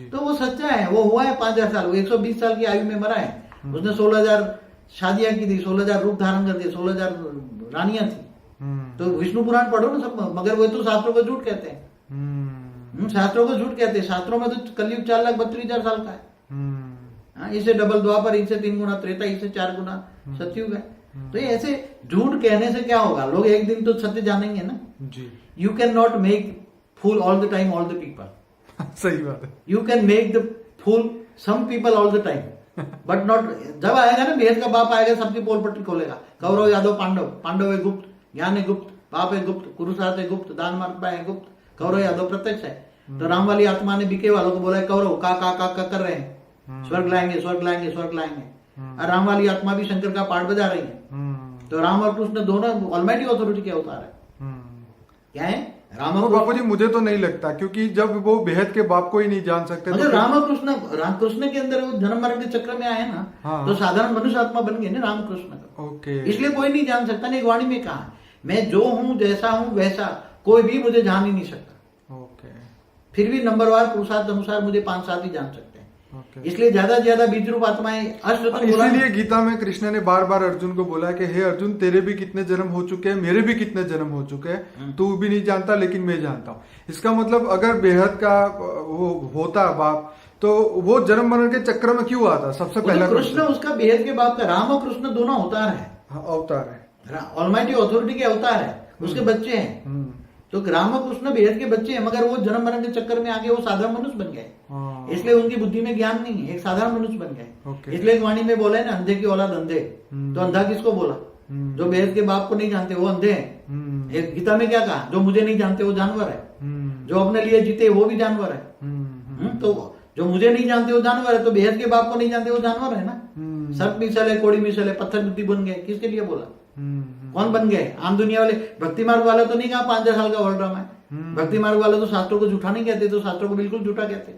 तो वो सच्चा है, वो हुआ है 5,000 साल। वो 120 साल की आयु में मरा है। उसने 16,000 शादियां की थी, 16,000 रूप धारण कर दिए, 16,000 रानियां थी। तो विष्णु पुराण पढ़ो ना सब, मगर वो तो शास्त्रों को झूठ कहते हैं। शास्त्रों को झूठ कहते हैं। शास्त्रों में तो कलयुग 4,32,000 साल का है। हाँ, इसे डबल द्वापर, इसे 3 गुना त्रेता, इसे 4 गुना सतयुग है। तो ये ऐसे झूठ कहने से क्या होगा, लोग एक दिन तो सत्य जानेंगे ना जी। You can not make fool all the time all the people. सही बात है। You can make the fool some people all the time but not. जब आएगा ना भेद का बाप आएगा, सबकी पोल पट्टी खोलेगा। कौरव यादव पांडव, पांडव है गुप्त, ज्ञान है गुप्त, बाप है गुप्त, पुरुषार्थ है गुप्त, दान मार्ग है गुप्त, कौरव यादव प्रत्यक्ष है। तो राम वाली आत्मा ने बीके वालों को बोला है कौरव का कर रहे हैं, स्वर्ग लाएंगे स्वर्ग लाएंगे स्वर्ग लाएंगे। और राम वाली आत्मा भी शंकर का पाठ बजा रही है। तो राम और कृष्ण दोनों ऑलमाइटी अथॉरिटी के अवतार है। क्या है राम और बापू जी? मुझे तो नहीं लगता, क्योंकि जब वो बेहद के बाप को ही नहीं जान सकते मतलब राम और कृष्ण, राम कृष्ण के अंदर वो जन्म मरण के चक्र में आए ना। हाँ। तो साधारण मनुष्य आत्मा बन गए ना राम कृष्ण। ओके। इसलिए कोई नहीं जान सकता ना। एक वाणी में कहा, मैं जो हूं जैसा हूं वैसा, कोई भी मुझे जान ही नहीं सकता। ओके। फिर भी नंबरवार पुरुषार्थ अनुसार मुझे 5 साथ ही जान सकते हैं। ओके। इसलिए ज्यादा से ज्यादा बीज रूप आत्माएं इसीलिए गीता में कृष्ण ने बार बार अर्जुन को बोला कि हे अर्जुन, तेरे भी कितने जन्म हो चुके हैं, मेरे भी कितने जन्म हो चुके हैं, तू भी नहीं जानता लेकिन मैं जानता हूँ। इसका मतलब अगर बेहद का वो होता बाप, तो वो जन्म मरण के चक्र में क्यों आता? सबसे पहला कृष्ण उसका बेहद के बाप का। राम और कृष्ण दोनों अवतार है। अवतार है, ऑलमाइटी अथॉरिटी के अवतार है, उसके बच्चे हैं। तो राम और कृष्ण बेहद के बच्चे हैं, मगर वो जन्म मरण के चक्कर में आगे वो साधारण मनुष्य बन गए। इसलिए उनकी बुद्धि में ज्ञान नहीं है, एक साधारण मनुष्य बन गए। इसलिए एक वाणी में बोला है ना, अंधे की औलाद अंधे। तो अंधा किसको बोला? जो बेहद के बाप को नहीं जानते वो अंधे हैं। एक गीता में क्या कहा, जो मुझे नहीं जानते वो जानवर है, जो अपने लिए जीते वो भी जानवर है। तो जो मुझे नहीं जानते वो जानवर है, तो बेहद के बाप को नहीं जानते वो जानवर है ना। सर्प मिसल है, कोड़ी मिसल है, पत्थर बुद्धि बन गए। किसके लिए बोला? कौन बन गए? आम दुनिया वाले। भक्ति मार्ग वाला तो नहीं कहा 5,000 साल का वर्ल्ड ड्रामा है। भक्ति मार्ग वाले तो शास्त्रों को झूठा नहीं कहते, तो शास्त्रों को बिल्कुल झूठा कहते।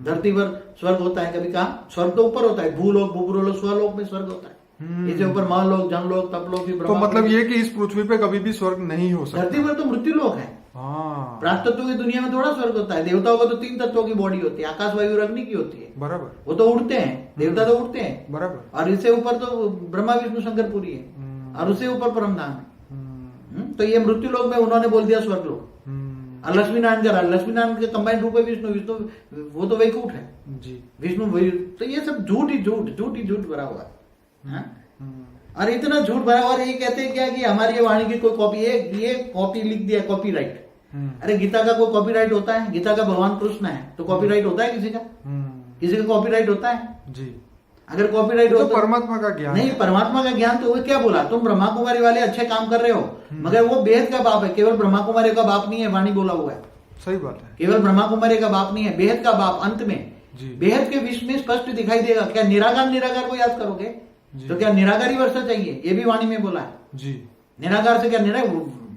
धरती पर स्वर्ग होता है, कभी कहा स्वर्ग तो ऊपर होता है, भूलोक भूपुरलोक स्वलोक में स्वर्ग होता है। इसके ऊपर महलोक, जनलोक, तपलोक भी। तो मतलब ये कि इस पृथ्वी पे कभी भी स्वर्ग नहीं हो सकता। धरती पर तो मृत्यु लोक है। प्राप्त तत्वों की दुनिया में थोड़ा स्वर्ग होता है। देवताओं को तो 3 तत्वों की बॉडी होती है, आकाश वायु और अग्नि की होती है। बराबर। वो तो उड़ते हैं, देवता तो उड़ते हैं। बराबर। और इससे ऊपर तो ब्रह्मा विष्णु शंकर पूरी है, और उससे ऊपर परमधाम है। तो ये मृत्यु लोक में उन्होंने बोल दिया स्वर्ग लोक। और लक्ष्मी नारायण का, लक्ष्मी नारायण के कंबाइंड रूप है विष्णु। विष्णु वो तो वैकुंठ है जी। विष्णु। तो ये सब झूठ ही झूठ भरा हुआ है। और इतना झूठ भरा। और ये कहते हैं क्या कि हमारी ये वाणी की कोई कॉपी, ये कॉपी लिख दिया, कॉपीराइट। अरे गीता का कोई कॉपीराइट होता है? गीता का भगवान कृष्ण है, तो कॉपीराइट होता है किसी का? किसी का कॉपीराइट होता है? जी। अगर कॉपीराइट तो परमात्मा का ज्ञान नहीं, परमात्मा का ज्ञान। तो वो क्या बोला, तुम ब्रह्मा कुमारी वाले अच्छे काम कर रहे हो, मगर वो बेहद का बाप है। केवल ब्रह्मा कुमारी का बाप नहीं है, वाणी बोला हुआ है। सही बात है। केवल ब्रह्मा कुमारी का बाप नहीं है, बेहद का बाप। अंत में बेहद के विश्व में स्पष्ट दिखाई देगा। क्या निराकार को याद करोगे? तो क्या निराकारी वर्षा चाहिए? ये भी वाणी में बोला है जी। निराकार से क्या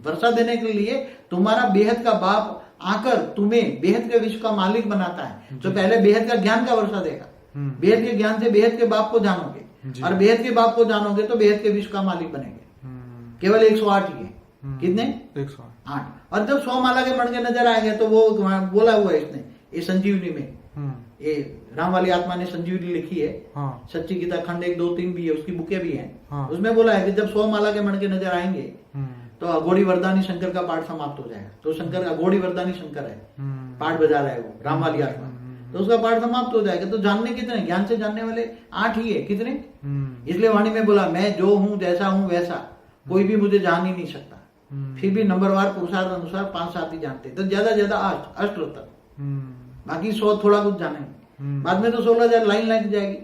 वर्षा देने के लिए तुम्हारा बेहद का बाप आकर तुम्हें बेहद के विश्व का मालिक बनाता है। तो पहले बेहद का ज्ञान का वर्षा देगा। बेहद के ज्ञान से बेहद के बाप को जानोगे, और बेहद के बाप को जानोगे तो बेहद के विश्व का मालिक बनेंगे। केवल 108 ही है। कितने? 108। और जब 100 माला के मण के नजर आएंगे तो वो बोला हुआ है इसने, ये संजीवनी में, ये राम वाली आत्मा ने संजीवनी लिखी है। सच्ची गीता खंड 1, 2, 3 भी है, उसकी बुकें भी हैं। उसमें बोला है कि जब 100 माला के मण के नजर आएंगे तो अघोड़ी वरदानी शंकर का पाठ समाप्त हो जाएगा। तो शंकर अघोड़ी वरदानी शंकर है, पाठ बजा रहा है वो राम वाली आत्मा, तो उसका पाठ समाप्त हो जाएगा। तो जानने कितने? ज्ञान से जानने वाले 8 ही है। कितने? इसलिए वाणी में बोला, मैं जो हूं जैसा हूं वैसा, कोई भी मुझे जान ही नहीं सकता। फिर भी नंबरवार पुरुषार्थ अनुसार 5 साथ ही जानते, तो ज्यादा ज्यादा 8 अष्टोत्तर, बाकी 100 थोड़ा कुछ जानेंगे। बाद में तो 16,000 लाइन लग जाएगी।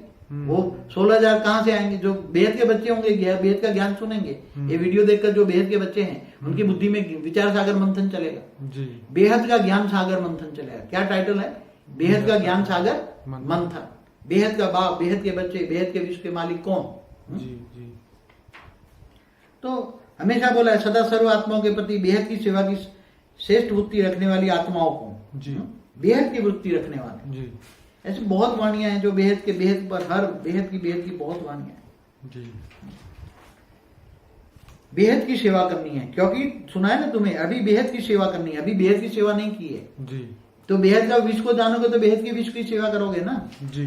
वो 16,000 कहाँ से आएंगे? जो बेहद के बच्चे होंगे, बेहद का ज्ञान सुनेंगे। ये वीडियो देखकर जो बेहद के बच्चे हैं, उनकी बुद्धि में विचार सागर मंथन चलेगा जी। बेहद का ज्ञान सागर मंथन चलेगा। क्या टाइटल है? बेहद का ज्ञान सागर मंथन। बेहद का बाप, बेहद के बच्चे, बेहद के विश्व के मालिक कौन? जी जी। तो हमेशा बोला है, सदा सर्व आत्माओं के प्रति बेहद की सेवा की श्रेष्ठ वृत्ति रखने वाली आत्माओं को जी, बेहद की वृत्ति रखने वाले जी। ऐसी बहुत वाणियां हैं जो बेहद के बेहद पर, हर बेहद की बहुत वाणियां हैं जी। बेहद की सेवा करनी है, क्योंकि सुना है ना तुम्हें, अभी बेहद की सेवा करनी है, अभी बेहद की सेवा नहीं की है जी। तो बेहद का विश्व को जानोगे तो बेहद के विश्व की सेवा करोगे ना जी।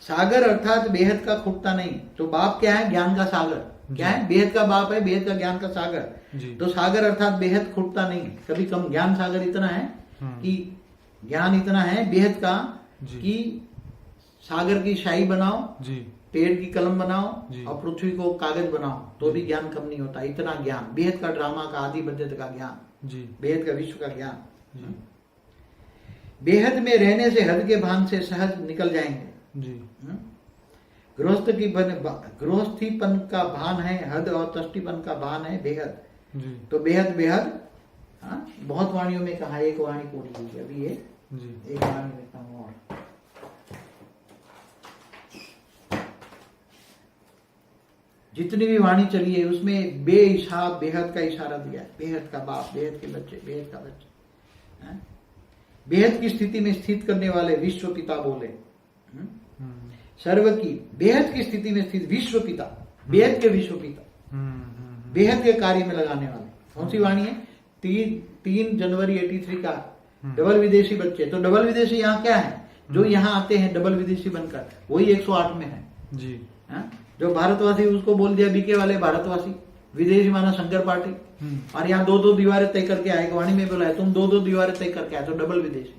सागर अर्थात बेहद का खुटता नहीं। तो बाप क्या है? ज्ञान का सागर। क्या है? बेहद का बाप है, बेहद का ज्ञान का सागर। जी। तो सागर अर्थात बेहद खुटता नहीं, कभी कम। ज्ञान सागर इतना है कि ज्ञान इतना है बेहद का जी। कि सागर की शाही बनाओ, जी। पेड़ की कलम बनाओ जी। और पृथ्वी को कागज बनाओ तो भी ज्ञान कम नहीं होता। इतना ज्ञान, बेहद का ड्रामा का, आदि मध्य का ज्ञान, जी। बेहद का विश्व का ज्ञान। जी। बेहद में रहने से हद के भान से सहज निकल जाएंगे। जी। गृहस्थीपन का भान है हद और तष्टिपन का भान है बेहद। जी। तो बेहद बेहद बहुत वाणियों में कहा, एक वाणी पूरी हुई अभी, ये जी। एक वाणी लेता हूँ और जितनी भी वाणी चली है उसमें बेहिसाब बेहद का इशारा दिया है। बेहद का बाप, बेहद के बच्चे, बेहद का बच्चे, बेहद की स्थिति में स्थित करने वाले विश्व पिता बोले। सर्व की बेहद की स्थिति में स्थित विश्व पिता, बेहद के विश्व पिता, बेहद के कार्य में लगाने वाले। कौन सी वाणी है? 3 जनवरी 83 का डबल विदेशी बच्चे। तो डबल विदेशी यहाँ क्या है? जो यहाँ आते हैं डबल विदेशी बनकर, वही 108 में है जी। जो भारतवासी उसको बोल दिया बीके वाले भारतवासी, विदेशी माना शंकर पार्टी। और यहाँ 2-2 दीवारें तय करके आए, वाणी में बोला है तुम 2-2 दीवारें तय करके आए, तो डबल विदेशी।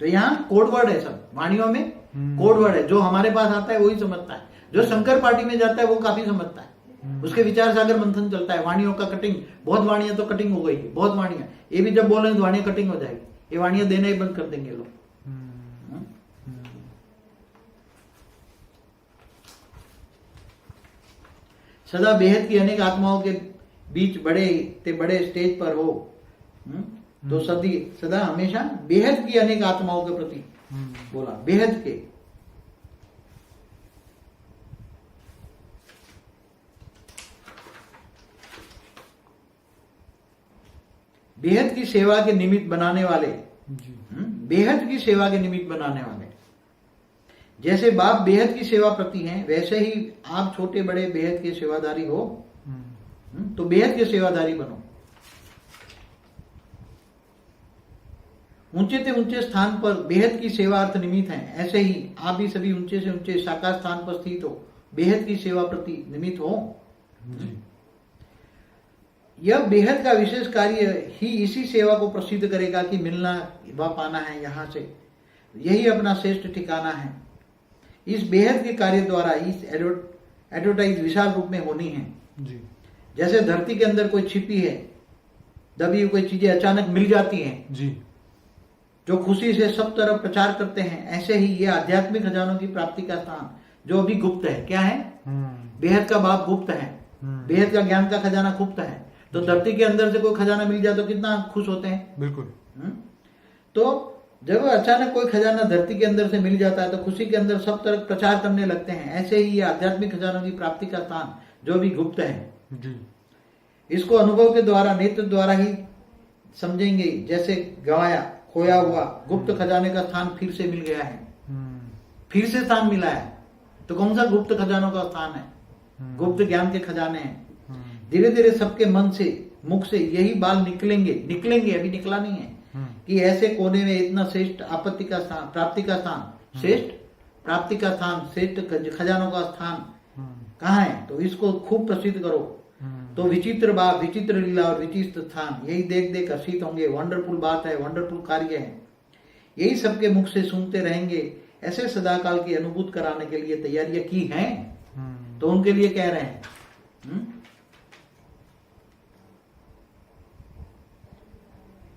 तो यहाँ कोडवर्ड है, सब वाणियों में कोडवर्ड है। जो हमारे पास आता है वही समझता है, जो शंकर पार्टी में जाता है वो काफी समझता है। उसके विचार सागर मंथन चलता है, वाणियों का कटिंग। बहुत वाणियां तो कटिंग हो गई, बहुत वाणियां। ये भी जब बोलेंगे तो वाणियां कटिंग हो जाएगी, ये वाणियां देना ही बंद कर देंगे लोग। सदा बेहद की अनेक आत्माओं के बीच बड़े स्टेज पर हो। तो सदा हमेशा बेहद की अनेक आत्माओं के प्रति बोला, बेहद के। बेहद की सेवा के निमित्त बनाने वाले, बेहद की सेवा के निमित्त बनाने वाले। जैसे बाप बेहद की सेवा प्रति हैं, वैसे ही आप छोटे बड़े बेहद के सेवादारी हो। तो बेहद के सेवादारी बनो। ऊंचे से ऊंचे स्थान पर बेहद की सेवा अर्थ निमित्त हैं, ऐसे ही आप भी सभी ऊंचे से ऊंचे साकार स्थान पर स्थित हो, बेहद की सेवा प्रति निमित्त हो। यह बेहद का विशेष कार्य ही इसी सेवा को प्रसिद्ध करेगा कि मिलना व पाना है, यहां से यही अपना श्रेष्ठ ठिकाना है। इस बेहद के कार्य द्वारा इस एडवर्टाइज विशाल रूप में होनी है। जी। जैसे धरती के अंदर कोई छिपी है, दबी कोई चीजें अचानक मिल जाती हैं, जी। जो खुशी से सब तरफ प्रचार करते हैं, ऐसे ही ये आध्यात्मिक खजानों की प्राप्ति का स्थान जो अभी गुप्त है, क्या है? बेहद का बाप गुप्त है, बेहद का ज्ञान का खजाना गुप्त है। तो धरती के अंदर से कोई खजाना मिल जाए तो कितना खुश होते हैं। बिल्कुल। तो जब अचानक कोई खजाना धरती के अंदर से मिल जाता है तो खुशी के अंदर सब तरफ प्रचार करने लगते हैं। ऐसे ही ये आध्यात्मिक खजानों की प्राप्ति का स्थान जो अभी गुप्त है, जी। इसको अनुभव के द्वारा, नेत्र द्वारा ही समझेंगे। जैसे गवाया खोया हुआ गुप्त खजाने का स्थान फिर से मिल गया है, फिर से स्थान मिला है। तो कौन सा गुप्त खजानों का स्थान है? गुप्त ज्ञान के खजाने हैं। धीरे धीरे सबके मन से, मुख से यही बाल निकलेंगे, अभी निकला नहीं है, कि ऐसे कोने में इतना श्रेष्ठ आपत्ति का स्थान, प्राप्ति का स्थान, श्रेष्ठ प्राप्ति का स्थान, श्रेष्ठ खजानों का स्थान कहाँ है? तो इसको खूब प्रसिद्ध करो। तो विचित्र बात, विचित्र लीला और विचित्र स्थान, यही देख देख हर्षित होंगे। वंडरफुल बात है, वंडरफुल कार्य है, यही सबके मुख से सुनते रहेंगे। ऐसे सदाकाल की अनुभूत कराने के लिए तैयारियां की हैं, तो उनके लिए कह रहे हैं।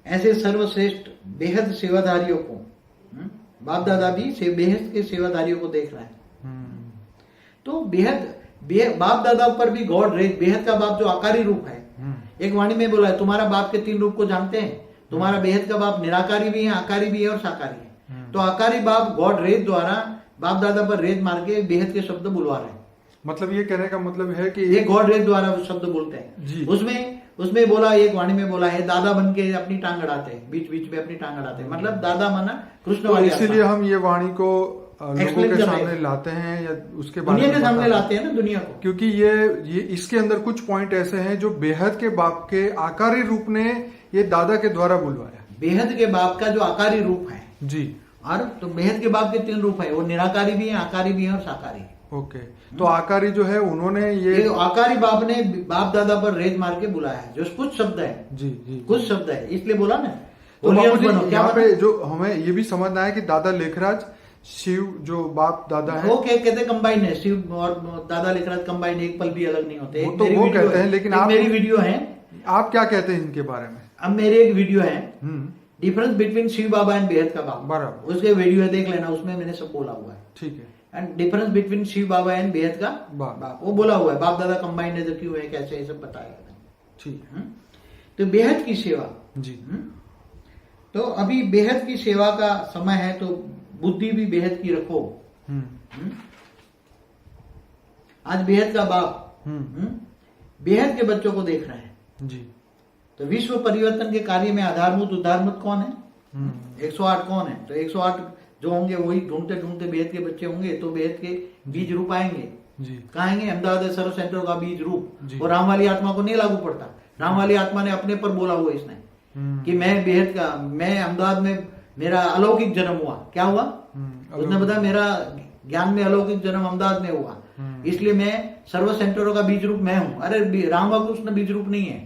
ऐसे सर्वश्रेष्ठ बेहद सेवाधारियों को बाप दादा भी बेहद के सेवाधारियों को देख रहा है। तो बेहद बाप दादा पर भी गॉड रेज, बेहद का बाप जो आकारी रूप है। एक वाणी में बोला है, तुम्हारा बाप के 3 रूप को जानते हैं। तुम्हारा बेहद का बाप निराकारी भी है, आकारी भी है और साकारी है। तो आकारी बाप गॉड रेज द्वारा बाप दादा पर रेज मार के बेहद के शब्द बुलवा रहे हैं। मतलब ये कहने का मतलब है कि ये गॉड रेज द्वारा शब्द बोलते हैं। उसमें बोला, एक वाणी में बोला है, दादा बन के अपनी टांग अड़ाते हैं, बीच बीच में अपनी टांग अड़ाते हैं। मतलब दादा माना कृष्ण वाली। इसीलिए हम ये वाणी को लोगों के सामने लाते हैं, या उसके दुनिया के सामने लाते हैं ना, दुनिया को। क्योंकि ये इसके अंदर कुछ पॉइंट ऐसे हैं जो बेहद के बाप के आकारी रूप ने ये दादा के द्वारा बुलवाया। बेहद के बाप का जो आकारी रूप है जी। और तो बेहद के बाप के 3 रूप है, वो निराकारी भी है, आकारी भी है और साकारी है। ओके, तो आकारी जो है उन्होंने ये आकारी बाप ने बाप दादा पर रेत मार के बुलाया है, जो कुछ शब्द है, जी जी कुछ शब्द है, इसलिए बोला ना। तो बाबूजी बनो, क्या यहाँ पे बनो? जो हमें ये भी समझना है कि दादा लेखराज शिव जो बाप दादा है वो कहते कंबाइन है, शिव और दादा लेखराज कंबाइन, एक पल भी अलग नहीं होते। वो एक तो मेरी वो वीडियो कहते है, हैं, लेकिन एक आप मेरी वीडियो है। आप क्या कहते हैं इनके बारे में? अब मेरी एक वीडियो है, hmm, difference between Shiv Baba and बेहद का बाबा, बराबर, उसके वीडियो देख लेना, उसमें मैंने सब बोला हुआ है। ठीक है। And difference between Shiv Baba and बेहद का बाप। बाप, वो बोला हुआ है। बाप दादा कंबाइंड है तो क्यों है, कैसे, ये सब बताया है। ठीक है तो बेहद की सेवा जी। तो अभी बेहद की सेवा का समय है, तो बुद्धि भी बेहद की रखो। हम्म, आज बेहद का बाप बेहद के बच्चों को देख रहे हैं। जी। तो विश्व परिवर्तन के कार्य में आधारभूत उद्धारभूत कौन है? 108 कौन है? तो 108 जो होंगे वही ढूंढते ढूंढते बेहद के बच्चे होंगे, तो बेहद के बीज रूप आएंगे। जी। कहाँ आएंगे? अहमदाबाद सर्व सेंटर का बीज रूप। जी। और राम वाली आत्मा को नहीं लागू पड़ता। राम वाली आत्मा ने अपने पर बोला हुआ इसने कि मैं बेहद का, मैं अहमदाबाद में मेरा अलौकिक जन्म हुआ। क्या हुआ? उसने बताया मेरा ज्ञान में अलौकिक जन्म अहमदाबाद में हुआ, इसलिए मैं सर्व सेंटरों का बीज रूप मैं हूँ। अरे राम व कृष्ण बीज रूप नहीं है,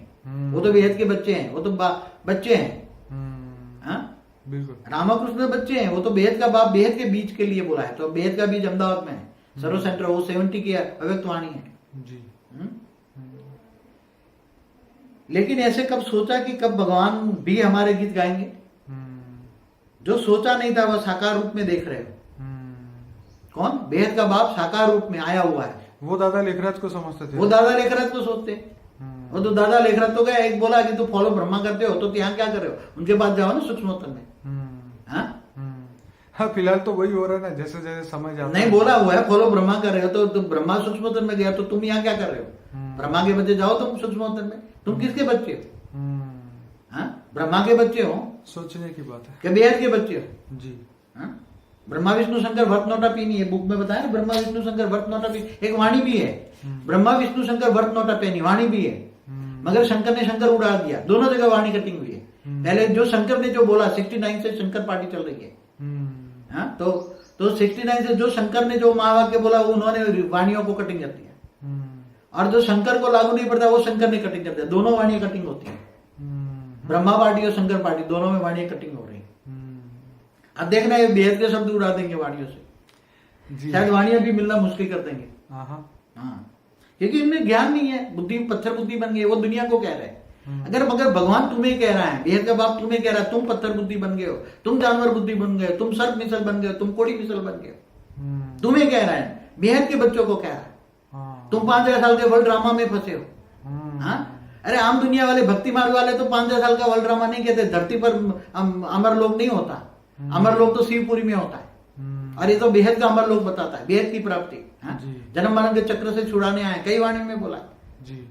वो तो बेहद के बच्चे हैं, वो तो बच्चे हैं। बिल्कुल, रामकृष्ण बच्चे हैं, वो तो बेहद का बाप बेहद के बीज के लिए बोला है। तो बेहद का बीज अहमदाबाद में है, सर्व सेंटर, वो 70 की अव्यक्त वाणी है जी। लेकिन ऐसे कब सोचा कि कब भगवान भी हमारे गीत गाएंगे? जो सोचा नहीं था वह साकार रूप में देख रहे हो। कौन? बेहद का बाप साकार रूप में आया हुआ है। वो दादा लेखराज को समझते थे, वो दादा लेखराज को सोचते। वो तो दादा लेखराज तो गया, एक बोला कि तू फॉलो ब्रह्मा करते हो तो यहाँ क्या कर रहे हो? उनके पास जाओ ना सूक्ष्मोत्तर में। हाँ, फिलहाल तो वही हो रहा है ना, जैसे जैसे समझ आता नहीं, बोला हुआ है फॉलो ब्रह्मा कर रहे हो, तो ब्रह्मा सूक्ष्मोत्तर में गया, तो तुम यहाँ क्या कर रहे हो? ब्रह्मा के बच्चे जाओ तुम सूक्ष्मोत्तर में। तुम किसके बच्चे हो? ब्रह्मा के बच्चे हो, सोचने की बात है। कि बेहद के बच्चे हो जी। ब्रह्मा विष्णु शंकर वर्त नोटा पेनी है, बुक में बताया ना, ब्रह्मा विष्णु शंकर वर्त नोटा पेनी, एक वाणी भी है। ब्रह्मा विष्णु शंकर वर्त नोटा पेनी, वाणी भी है, मगर शंकर ने शंकर उड़ा दिया। दोनों जगह वाणी कटिंग हुई है। पहले जो शंकर ने जो बोला, 69 से शंकर पार्टी चल रही है। तो 69 से जो शंकर ने जो महावाक्य बोला, वो उन्होंने वाणियों को कटिंग कर दिया। और जो शंकर को लागू नहीं पड़ता, वो शंकर ने कटिंग कर दिया। दोनों वाणियां कटिंग होती है, ब्रह्मा पार्टी और शंकर पार्टी, दोनों में वाणियां कटिंग हो रही है। अब देखना है बेहद के शब्द उड़ा देंगे वाणियों से, शायद वाणियां भी मिलना मुश्किल कर देंगे। हाँ, क्योंकि इनमें ज्ञान नहीं है, बुद्धि पत्थर बुद्धि बन गई। वो दुनिया को कह रहे हैं। मगर भगवान तुम्हें कह रहा है, बेहद का बाप तुम्हें कह रहा है, तुम पत्थर बुद्धि बन गए हो, तुम जानवर बुद्धि बन गए, तुम सर्प मिसल बन गए, तुम कोड़ी मिसल बन गए। तुम्हें कह रहा है, बेहद के बच्चों को कह रहा है। तुम 5,000 साल के वर्ल्ड ड्रामा में फंसे हो। अरे आम दुनिया वाले, भक्ति मार्ग वाले तो 5,000 साल का वर्ल्ड ड्रामा नहीं कहते। धरती पर अमर लोग नहीं होता, अमर लोग तो शिवपुरी में होता है। और ये तो बेहद का अमर लोग बताता है, बेहद की प्राप्ति। जन्म मरण के चक्र से छुड़ाने आए, कई वाणी में बोला।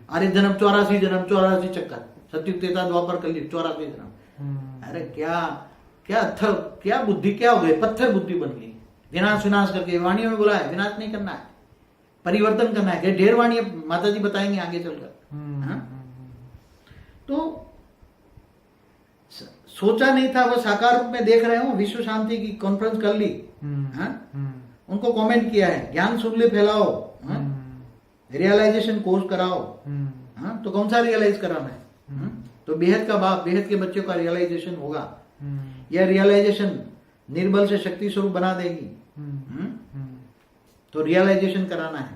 अरे जन्म 84 चक्कर, सत्युग त्रेता द्वापर कलयुग, 84 जन्म। अरे क्या बुद्धि क्या हो गई? पत्थर बुद्धि बन गई। विनाश करके वाणियों में बोला है, विनाश नहीं करना है, परिवर्तन करना है। ढेर वाणी माता जी बताएंगे आगे चलकर। तो सोचा नहीं था, वो साकार रूप में देख रहे हो। विश्व शांति की कॉन्फ्रेंस कर ली, उनको कमेंट किया है, ज्ञान सुन ले फैलाओ, रियलाइजेशन कोर्स कराओ। तो कौन सा रियलाइज कराना है? तो बेहद का बाप बेहद के बच्चों का रियलाइजेशन होगा। यह रियलाइजेशन निर्बल से शक्ति स्वरूप बना देगी। तो रियलाइजेशन कराना है।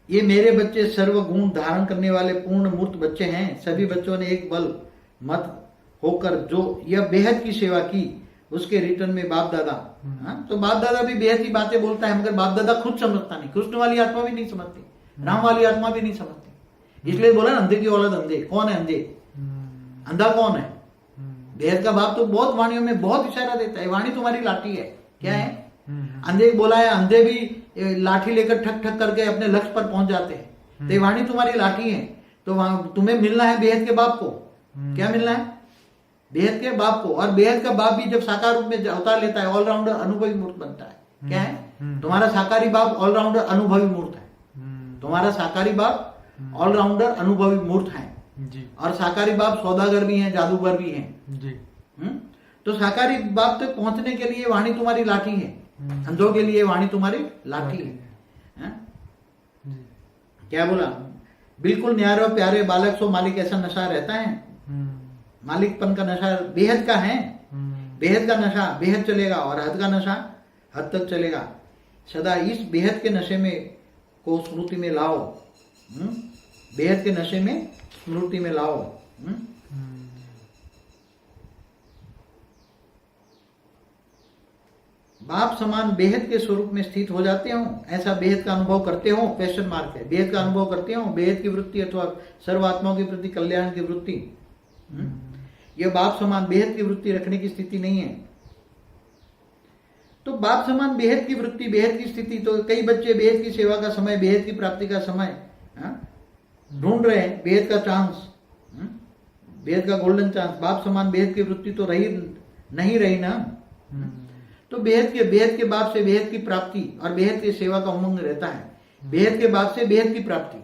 ये मेरे बच्चे सर्व गुण धारण करने वाले पूर्ण मूर्त बच्चे हैं। सभी बच्चों ने एक बल मत होकर जो यह बेहद की सेवा की, उसके रिटर्न में बाप दादा। तो बाप दादा भी बेहद की बातें बोलता है, मगर बाप दादा खुद समझता नहीं। कृष्ण वाली आत्मा भी नहीं समझती, राम वाली आत्मा भी नहीं समझती। इसलिए बोला ना, अंधे की औलाद अंधे। कौन है अंधे? अंधा कौन है? बेहद का बाप तो बहुत वाणियों में बहुत इशारा देता है, वाणी तुम्हारी लाठी है। क्या है? अंधे बोला है, अंधे भी लाठी लेकर ठक ठक करके अपने लक्ष्य पर पहुंच जाते हैं। तो वाणी तुम्हारी लाठी है। तो तुम्हें मिलना है बेहद के बाप को। क्या मिलना है? बेहद के बाप को। और बेहद का बाप भी जब साकार रूप में अवतार लेता है, ऑलराउंडर अनुभवी मूर्त बनता है। क्या है? तुम्हारा साकारी बाप ऑलराउंडर अनुभवी मूर्त है। तुम्हारा साकारी बाप ऑलराउंडर अनुभवी मूर्त है। और साकारी बाप सौदागर भी हैं, जादूगर भी हैं। तो साकारी बाप तक पहुंचने के लिए वाणी तुम्हारी लाठी है, अंधों के लिए वाणी तुम्हारी लाठी है। हैं? क्या बोला? बिल्कुल न्यारे और प्यारे बालक सो मालिक ऐसा नशा रहता है। मालिकपन का नशा बेहद का है, बेहद का नशा बेहद चलेगा, और हद का नशा हद तक चलेगा। सदा इस बेहद के नशे में को स्मृति में लाओ, बेहद के नशे में स्मृति में लाओ। बाप समान बेहद के स्वरूप में स्थित हो जाते हो, ऐसा बेहद का अनुभव करते हो, क्वेश्चन मार्क है, बेहद का अनुभव करते हो, बेहद की वृत्ति अथवा सर्वात्माओं के प्रति कल्याण की वृत्ति। यह बाप समान बेहद की वृत्ति रखने की स्थिति नहीं है। तो बाप समान बेहद की वृत्ति, बेहद की स्थिति, तो कई बच्चे बेहद की सेवा का समय, बेहद की प्राप्ति का समय ढूंढ रहे हैं, बेहद का चांस, बेहद का गोल्डन चांस। बाप समान बेहद की वृत्ति तो रही नहीं रही ना। तो बेहद के बाप से बेहद की प्राप्ति और बेहद की सेवा का उमंग रहता है। बेहद के बाप से बेहद की प्राप्ति,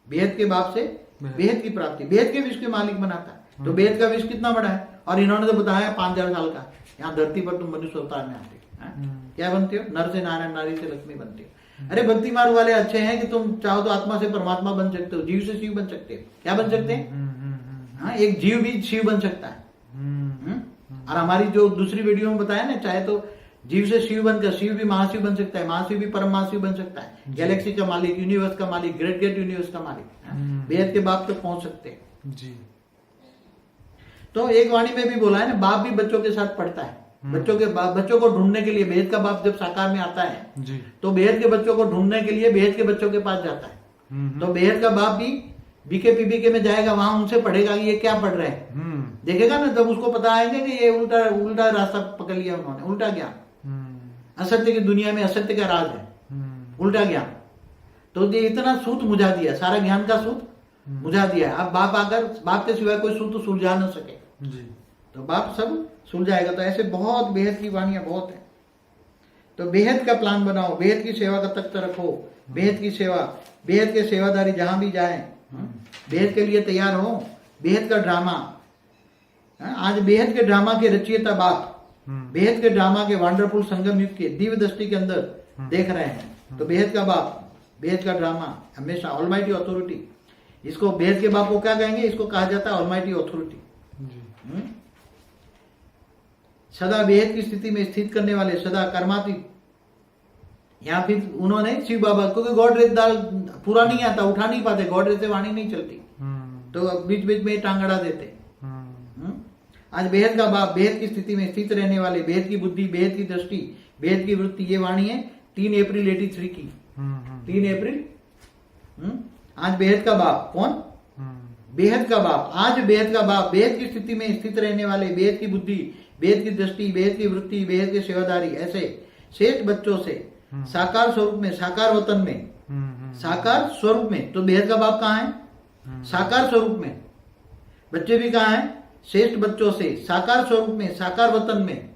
बेहद के बाप से बेहद की प्राप्ति, बेहद के विश्व के मालिक बनाता है। तो बेहद का विश्व कितना बड़ा है, और इन्होंने तो बताया 5000 साल का। यहाँ धरती पर तुम मनुष्य अवतार में आते क्या बनते हो? नर से नारायण, नारी से लक्ष्मी बनते हो। अरे भक्ति मार्ग वाले अच्छे हैं कि तुम चाहो तो आत्मा से परमात्मा बन सकते हो, जीव से शिव बन सकते हो। क्या बन सकते हैं? हाँ, एक जीव भी शिव बन सकता है। और हमारी जो दूसरी वीडियो में बताया ना, चाहे तो जीव से शिव बनकर शिव भी महाशिव बन सकता है, महाशिव भी परम महाशिव बन सकता है, गैलेक्सी का मालिक, यूनिवर्स का मालिक, ग्रेट यूनिवर्स का मालिक, बेहद के बाप तक पहुंच सकते हैं जी। तो एक वाणी में भी बोला है ना, बाप भी बच्चों के साथ पढ़ता है। बच्चों को ढूंढने के लिए बेहद का बाप जब साकार में आता है जी, तो बेहद के बच्चों को ढूंढने के लिए बेहद के बच्चों के पास जाता है। तो बेहद का बाप भी बीके पीबीके में जाएगा, वहां उनसे पढ़ेगा कि ये क्या पढ़ रहे हैं, देखेगा ना, तब उसको पता आएगा कि ये उल्टा रास्ता पकड़ लिया उन्होंने, उल्टा ज्ञान, असत्य की दुनिया में असत्य का राज है, उल्टा ज्ञान। तो ये इतना सूत मुझा दिया, सारा ज्ञान का सूत मुझा दिया। अब बाप आकर, बाप के सिवाय कोई सूत सुलझा न सके जी, तो बाप सब सुलझाएगा। तो ऐसे बहुत बेहद की वाणियां बहुत है। तो बेहद का प्लान बनाओ, बेहद की सेवा का तख्त रखो, बेहद की सेवा, बेहद के सेवादारी जहां भी जाए बेहद के लिए तैयार हो। बेहद का ड्रामा, आज बेहद के ड्रामा के रचयिता बाप बेहद के ड्रामा के वंडरफुल संगम युग के दिव्य दृष्टि के अंदर देख रहे हैं। तो बेहद का बाप, बेहद का ड्रामा हमेशा ऑलमाइटी अथॉरिटी, इसको बेहद के बाप को क्या कहेंगे? इसको कहा जाता है ऑलमाइटी अथॉरिटी। सदा बेहद की स्थिति में स्थित करने वाले, सदा कर्मातीत। यहाँ फिर उन्होंने शिव बाबा, क्योंकि गॉडरेज दाल पूरा नहीं आता, उठा नहीं पाते, गॉडरेज से वाणी नहीं चलती, तो बीच बीच में टांग अड़ा देते। आज बेहद का बाप बेहद की स्थिति में स्थित रहने वाले, बेहद की बुद्धि, बेहद की दृष्टि, बेहद की वृत्ति, ये वाणी है 3 अप्रैल 83 की। 3 अप्रैल। आज बेहद का बाप कौन? बेहद का बाप। आज बेहद का बाप बेहद की स्थिति में स्थित रहने वाले, बेहद की बुद्धि, बेहद की दृष्टि, बेहद की वृत्ति, बेहद के सेवादारी, ऐसे शेष बच्चों से साकार स्वरूप में, साकार वतन में, साकार स्वरूप में। तो बेहद का बाप कहाँ है? साकार स्वरूप में। बच्चे भी कहाँ है? श्रेष्ठ बच्चों से साकार स्वरूप में, साकार वतन में,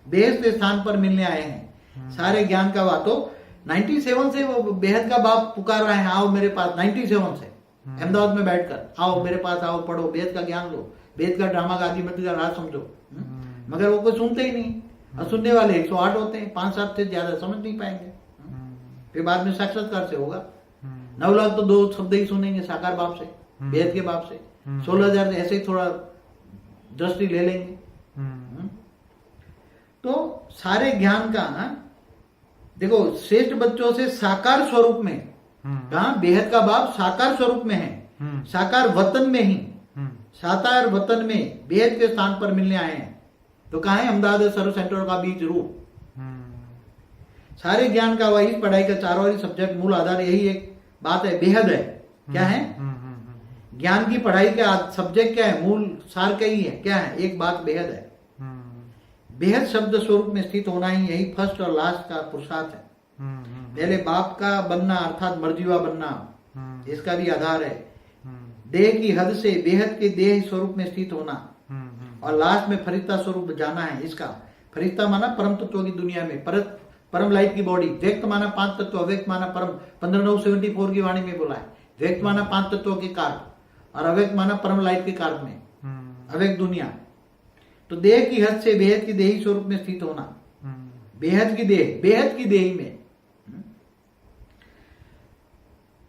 बेहद के स्थान पर मिलने आए हैं। सारे ज्ञान का बात। तो 97 से वो बेहद का बाप पुकार रहे हैं, आओ मेरे पास। 97 से अहमदाबाद में बैठकर, आओ मेरे पास, आओ पढ़ो, बेहद का ज्ञान लो, बेहद का ड्रामा का आदिमती का राज समझो। मगर वो कोई सुनते ही नहीं, और सुनने वाले 108 होते हैं, 5-7 से ज्यादा समझ नहीं पाएंगे। फिर बाद में साक्षात्कार से होगा। 9 लाख तो 2 शब्द ही सुनेंगे साकार बाप से, बेहद के बाप से। 16,000 ऐसे ही थोड़ा दृष्टि ले लेंगे। तो सारे ज्ञान का देखो, श्रेष्ठ बच्चों से साकार स्वरूप में, कहा बेहद का बाप साकार स्वरूप में है, साकार वतन में ही, साकार वतन में बेहद के स्थान पर मिलने आए हैं। तो कहा है? अहमदाबाद सर्व सेंटर का बीज रूप। सारे ज्ञान का वही, पढ़ाई का चारों ही सब्जेक्ट मूल आधार यही एक बात है, बेहद है। क्या है? ज्ञान की पढ़ाई का सब्जेक्ट क्या है? मूल सार का ही है। क्या है? एक बात बेहद है। बेहद शब्द स्वरूप में स्थित होना ही यही फर्स्ट और लास्ट का पुरुषार्थ है। पहले बाप का बनना अर्थात मर्जीवा बनना, इसका भी आधार है। देह की हद से बेहद के देह स्वरूप में स्थित होना, और लास्ट में फरिश्ता स्वरूप जाना है। इसका फरिश्ता माना परम तत्व की दुनिया में, परम लाइट की बॉडी। व्यक्त माना 5 तत्व, अव्यक्त माना परम। 15/9/74 की वाणी में बोला है। व्यक्त माना 5 तत्वों के कार, और अव्यक्त माना परम लाइट के कार में, अव्यक्त दुनिया। तो देह की हद से बेहद की देही स्वरूप में स्थित होना, बेहद की देह, बेहद की देही में।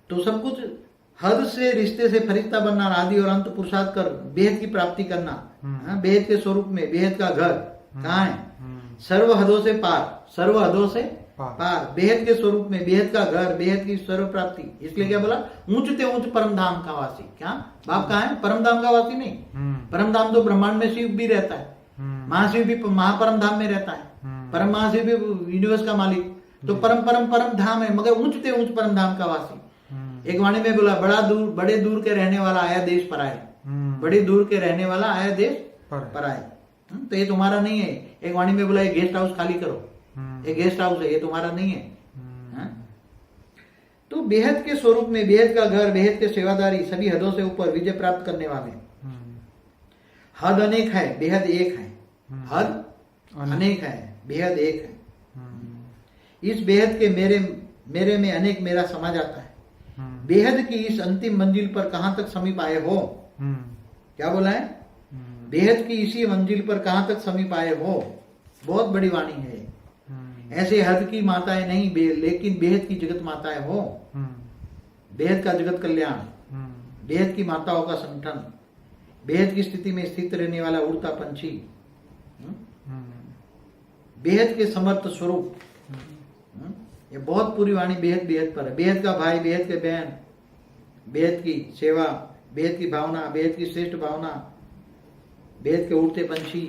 तो सब कुछ हद से, रिश्ते से फरिश्ता बनना, आदि और अंत पुरुषार्थ कर बेहद की प्राप्ति करना, बेहद के स्वरूप में, बेहद का घर कहाँ है? सर्व हदों से पार, सर्व हदों से पार, बेहद के स्वरूप में, बेहद का घर, बेहद की सर्व प्राप्ति। इसलिए क्या बोला? ऊंचते ऊंच परम धाम का वासी। क्या बाप कहाँ है? परम धाम का वासी नहीं। परम धाम तो ब्रह्मांड में शिव भी रहता है, महाशिव भी महापरम धाम में रहता है, परम महाशिव भी यूनिवर्स का मालिक, तो परम परम परम धाम है, मगर ऊंचते ऊंच परम धाम का वासी। एक वाणी में बोला, बड़े दूर के रहने वाला आया देश पर आए, बड़े दूर के रहने वाला आया देश पर आए। तो ये तुम्हारा नहीं है। एक वाणी में बोला, ये गेस्ट हाउस खाली करो, ये गेस्ट हाउस है, ये तुम्हारा नहीं है। तो बेहद के स्वरूप में, बेहद का घर, बेहद के सेवादारी, सभी हदों से ऊपर विजय प्राप्त करने वाले। हद अनेक है, बेहद एक है। हद अनेक है, बेहद एक है। इस बेहद के मेरे में अनेक मेरा समा जाता है। बेहद की इस अंतिम मंजिल पर कहां तक समीप आए हो? क्या बोला है? बेहद की इसी मंजिल पर कहां तक समीप आए हो? बहुत बड़ी वाणी है। ऐसे हद की माताएं नहीं, लेकिन बेहद की जगत माताएं हो। बेहद का जगत कल्याण, बेहद की माताओं का संगठन, बेहद की स्थिति में स्थित रहने वाला उड़ता पंछी, बेहद के समर्थ स्वरूप। ये बहुत पूरी वाणी बेहद बेहद पर है। बेहद का भाई, बेहद के बहन, बेहद की सेवा, बेहद की भावना, बेहद की श्रेष्ठ भावना, बेहद के उड़ते पंछी,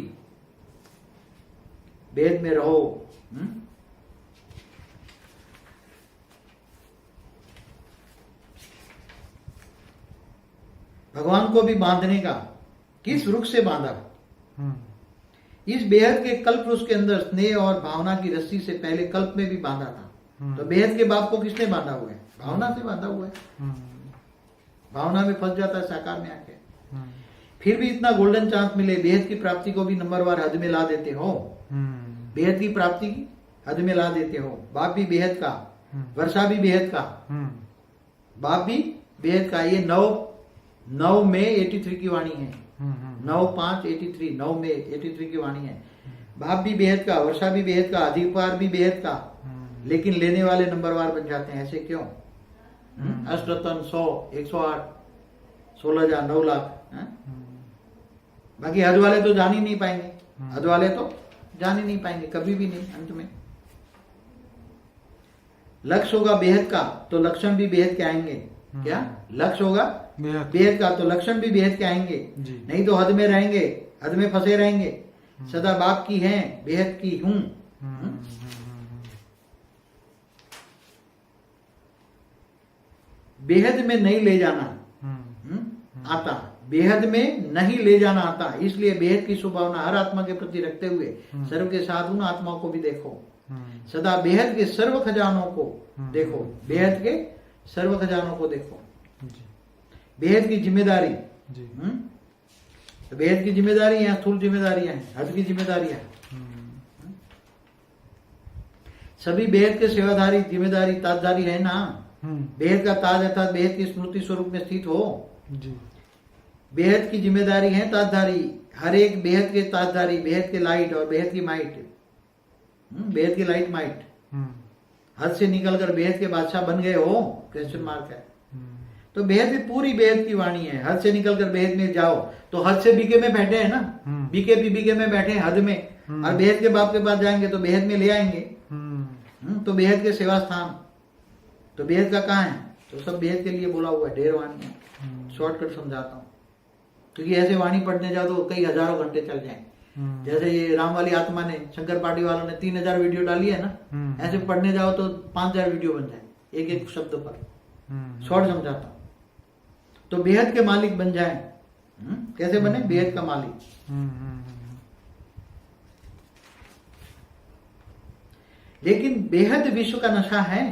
बेहद में रहो। भगवान को भी बांधने का, किस वृक्ष से बांधा? इस बेहद के कल्प वृक्ष के अंदर स्नेह और भावना की रस्सी से पहले कल्प में भी बांधा था। तो बेहद के बाप को किसने बांधा हुआ है? भावना से बांधा हुआ है। भावना में फंस जाता है साकार में आके। फिर भी इतना गोल्डन चांस मिले, बेहद की प्राप्ति को भी नंबरवार हद में ला देते हो। बेहद की प्राप्ति की हद में ला देते हो। बाप भी बेहद का, वर्षा भी बेहद का, बाप भी बेहद का। ये 9 में 83 की वाणी है। 9/5/83, 9 में 83 की वाणी है। बाप भी बेहद का, वर्षा भी बेहद का, अधिकार भी बेहद का, लेकिन लेने वाले नंबरवार बन जाते हैं। ऐसे क्यों? अष्टरत्न 100, 108, 16,000, 9 लाख। बाकी हद वाले तो जान ही नहीं पाएंगे। हद वाले तो जान ही नहीं पाएंगे, कभी भी नहीं। अंत में लक्ष्य होगा बेहद का, तो लक्षण भी बेहद के आएंगे। क्या लक्ष्य होगा? बेहद का, तो लक्षण भी बेहद के आएंगे। नहीं तो हद में रहेंगे, हद में फंसे रहेंगे। सदा बाप की हैं, बेहद की हूं। बेहद में नहीं ले जाना आता, बेहद में नहीं ले जाना आता। इसलिए बेहद की सुभावना हर आत्मा के प्रति रखते हुए सर्व के साथ उन आत्माओं को भी देखो। सदा बेहद के सर्व खजानों को देखो, बेहद के सर्व खजानों को देखो। बेहद की जिम्मेदारी, तो बेहद की जिम्मेदारी है, स्थूल जिम्मेदारियां हैं, हद की जिम्मेदारियां। सभी बेहद के सेवाधारी, जिम्मेदारी, ताजदारी है ना। बेहद का ताज अर्थात बेहद की स्मृति स्वरूप में स्थित हो। बेहद की जिम्मेदारी है ताजदारी, हर एक बेहद के ताजदारी, बेहद के लाइट और बेहद की माइट, बेहद की लाइट माइट। हद से निकलकर बेहद के बादशाह बन गए हो, क्वेश्चन मार्क है। तो बेहद भी पूरी बेहद की वाणी है। हद से निकलकर बेहद में जाओ, तो हद से बीके में बैठे हैं ना, बीके बीके में बैठे हैं हद में, और बेहद के बाप के पास जाएंगे तो बेहद में ले आएंगे। तो बेहद के सेवा स्थान, तो बेहद का कहाँ है? तो सब बेहद के लिए बोला हुआ है। ढेर वाणी है, शॉर्टकट समझाता हूँ, क्योंकि ऐसे वाणी पढ़ने जाओ तो कई हजारों घंटे चल जाए। जैसे ये राम वाली आत्मा ने, शंकर पार्टी वालों ने 3000 वीडियो डाली है ना, ऐसे पढ़ने जाओ तो 5000 वीडियो बन जाए एक एक शब्द पर। शॉर्ट समझाता हूँ। तो बेहद के मालिक बन जाए। कैसे बने? बेहद का मालिक। लेकिन बेहद विश्व का नशा है,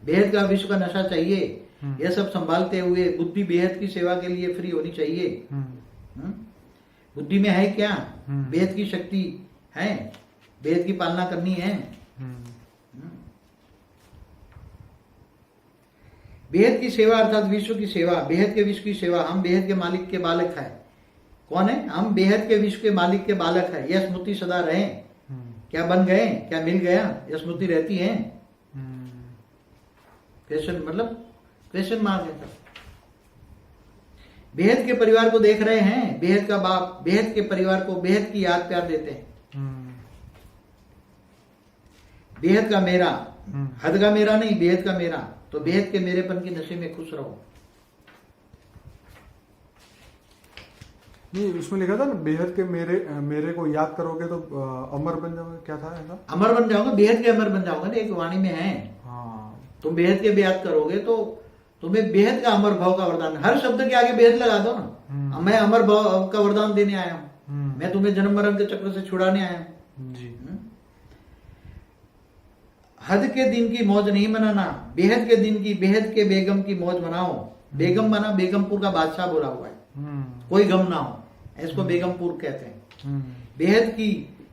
बेहद का विश्व का नशा चाहिए। यह सब संभालते हुए बुद्धि बेहद की सेवा के लिए फ्री होनी चाहिए। बुद्धि में है क्या? बेहद की शक्ति है, बेहद की पालना करनी है। बेहद की सेवा अर्थात विश्व की सेवा, बेहद के विश्व की सेवा। हम बेहद के मालिक के बालक हैं। कौन है? हम बेहद के विश्व के मालिक के बालक है, यह स्मृति सदा रहे। क्या बन गए? क्या मिल गया? यह स्मृति रहती है। क्वेश्चन मतलब क्वेश्चन मार्क है। बेहद के परिवार को देख रहे हैं, बेहद का बाप बेहद के परिवार को बेहद की याद प्यार देते हैं। बेहद का मेरा, हद का मेरा नहीं, बेहद का मेरा। तो बेहद के मेरेपन की नशे में खुश रहो। नहीं, उसमें लिखा था ना बेहद के मेरे को याद करोगे तो अमर बन जाओगे, क्या था ऐसा? अमर बन जाओगे, बेहद के अमर बन जाओगे ना, एक वाणी में है। हाँ, तुम बेहद के याद करोगे तो तुम्हें बेहद का अमर भाव का वरदान। हर शब्द के आगे बेहद लगा दो ना। मैं अमर भाव का वरदान देने आया हूं, मैं तुम्हें जन्म मरण के चक्र से छुड़ाने आया हूं जी। हद के दिन की मौज नहीं मनाना, बेहद के दिन की, बेहद के बेगम की मौज मनाओ। बेगम माना बेगमपुर का बादशाह बोला हुआ है, कोई गम ना हो, इसको बेगमपुर कहते हैं। बेहद की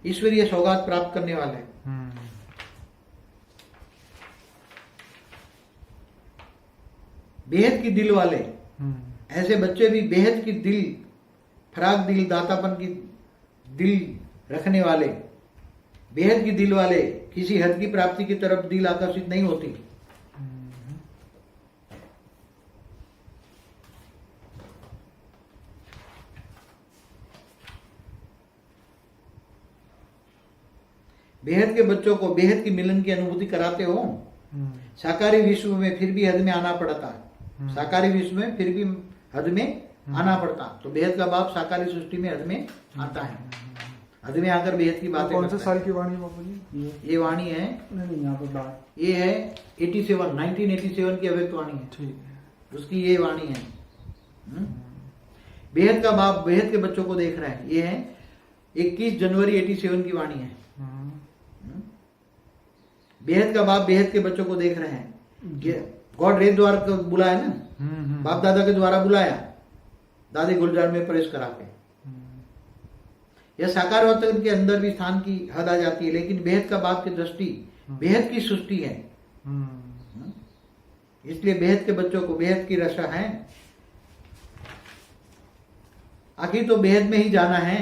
ईश्वरीय सौगात प्राप्त करने वाले। बेहद की दिल वाले, ऐसे बच्चे भी बेहद की दिल, फराक दिल, दातापन की दिल रखने वाले। बेहद की दिल वाले किसी हद की प्राप्ति की तरफ दिल आकर्षित नहीं होती। बेहद के बच्चों को बेहद की मिलन की अनुभूति कराते हो। साकारी विश्व में फिर भी हद में आना पड़ता है, साकारी विश्व में फिर भी हद में आना पड़ता। तो बेहद का बाप साकारी सृष्टि में हद में आता है, हद में आकर बेहद की बातें। कौन से साल की वाणी है बापू जी? ये वाणी है नहीं, यहाँ पे बात ये है 1987 की अव्यक्त वाणी है, ठीक है, उसकी ये वाणी है। बेहद का बाप बेहद के बच्चों को देख रहा है। ये है 21 जनवरी 87 की वाणी है। बेहद का बाप बेहद के बच्चों को देख रहे हैं। गॉड रेत द्वारा को बुलाया ना, बाप दादा के द्वारा बुलाया, दादी गुलजार में प्रवेश करा के। यह साकार वतन के अंदर भी स्थान की हद आ जाती है, लेकिन बेहद का बाप की दृष्टि बेहद की सृष्टि है, इसलिए बेहद के बच्चों को बेहद की रसा है। आखिर तो बेहद में ही जाना है।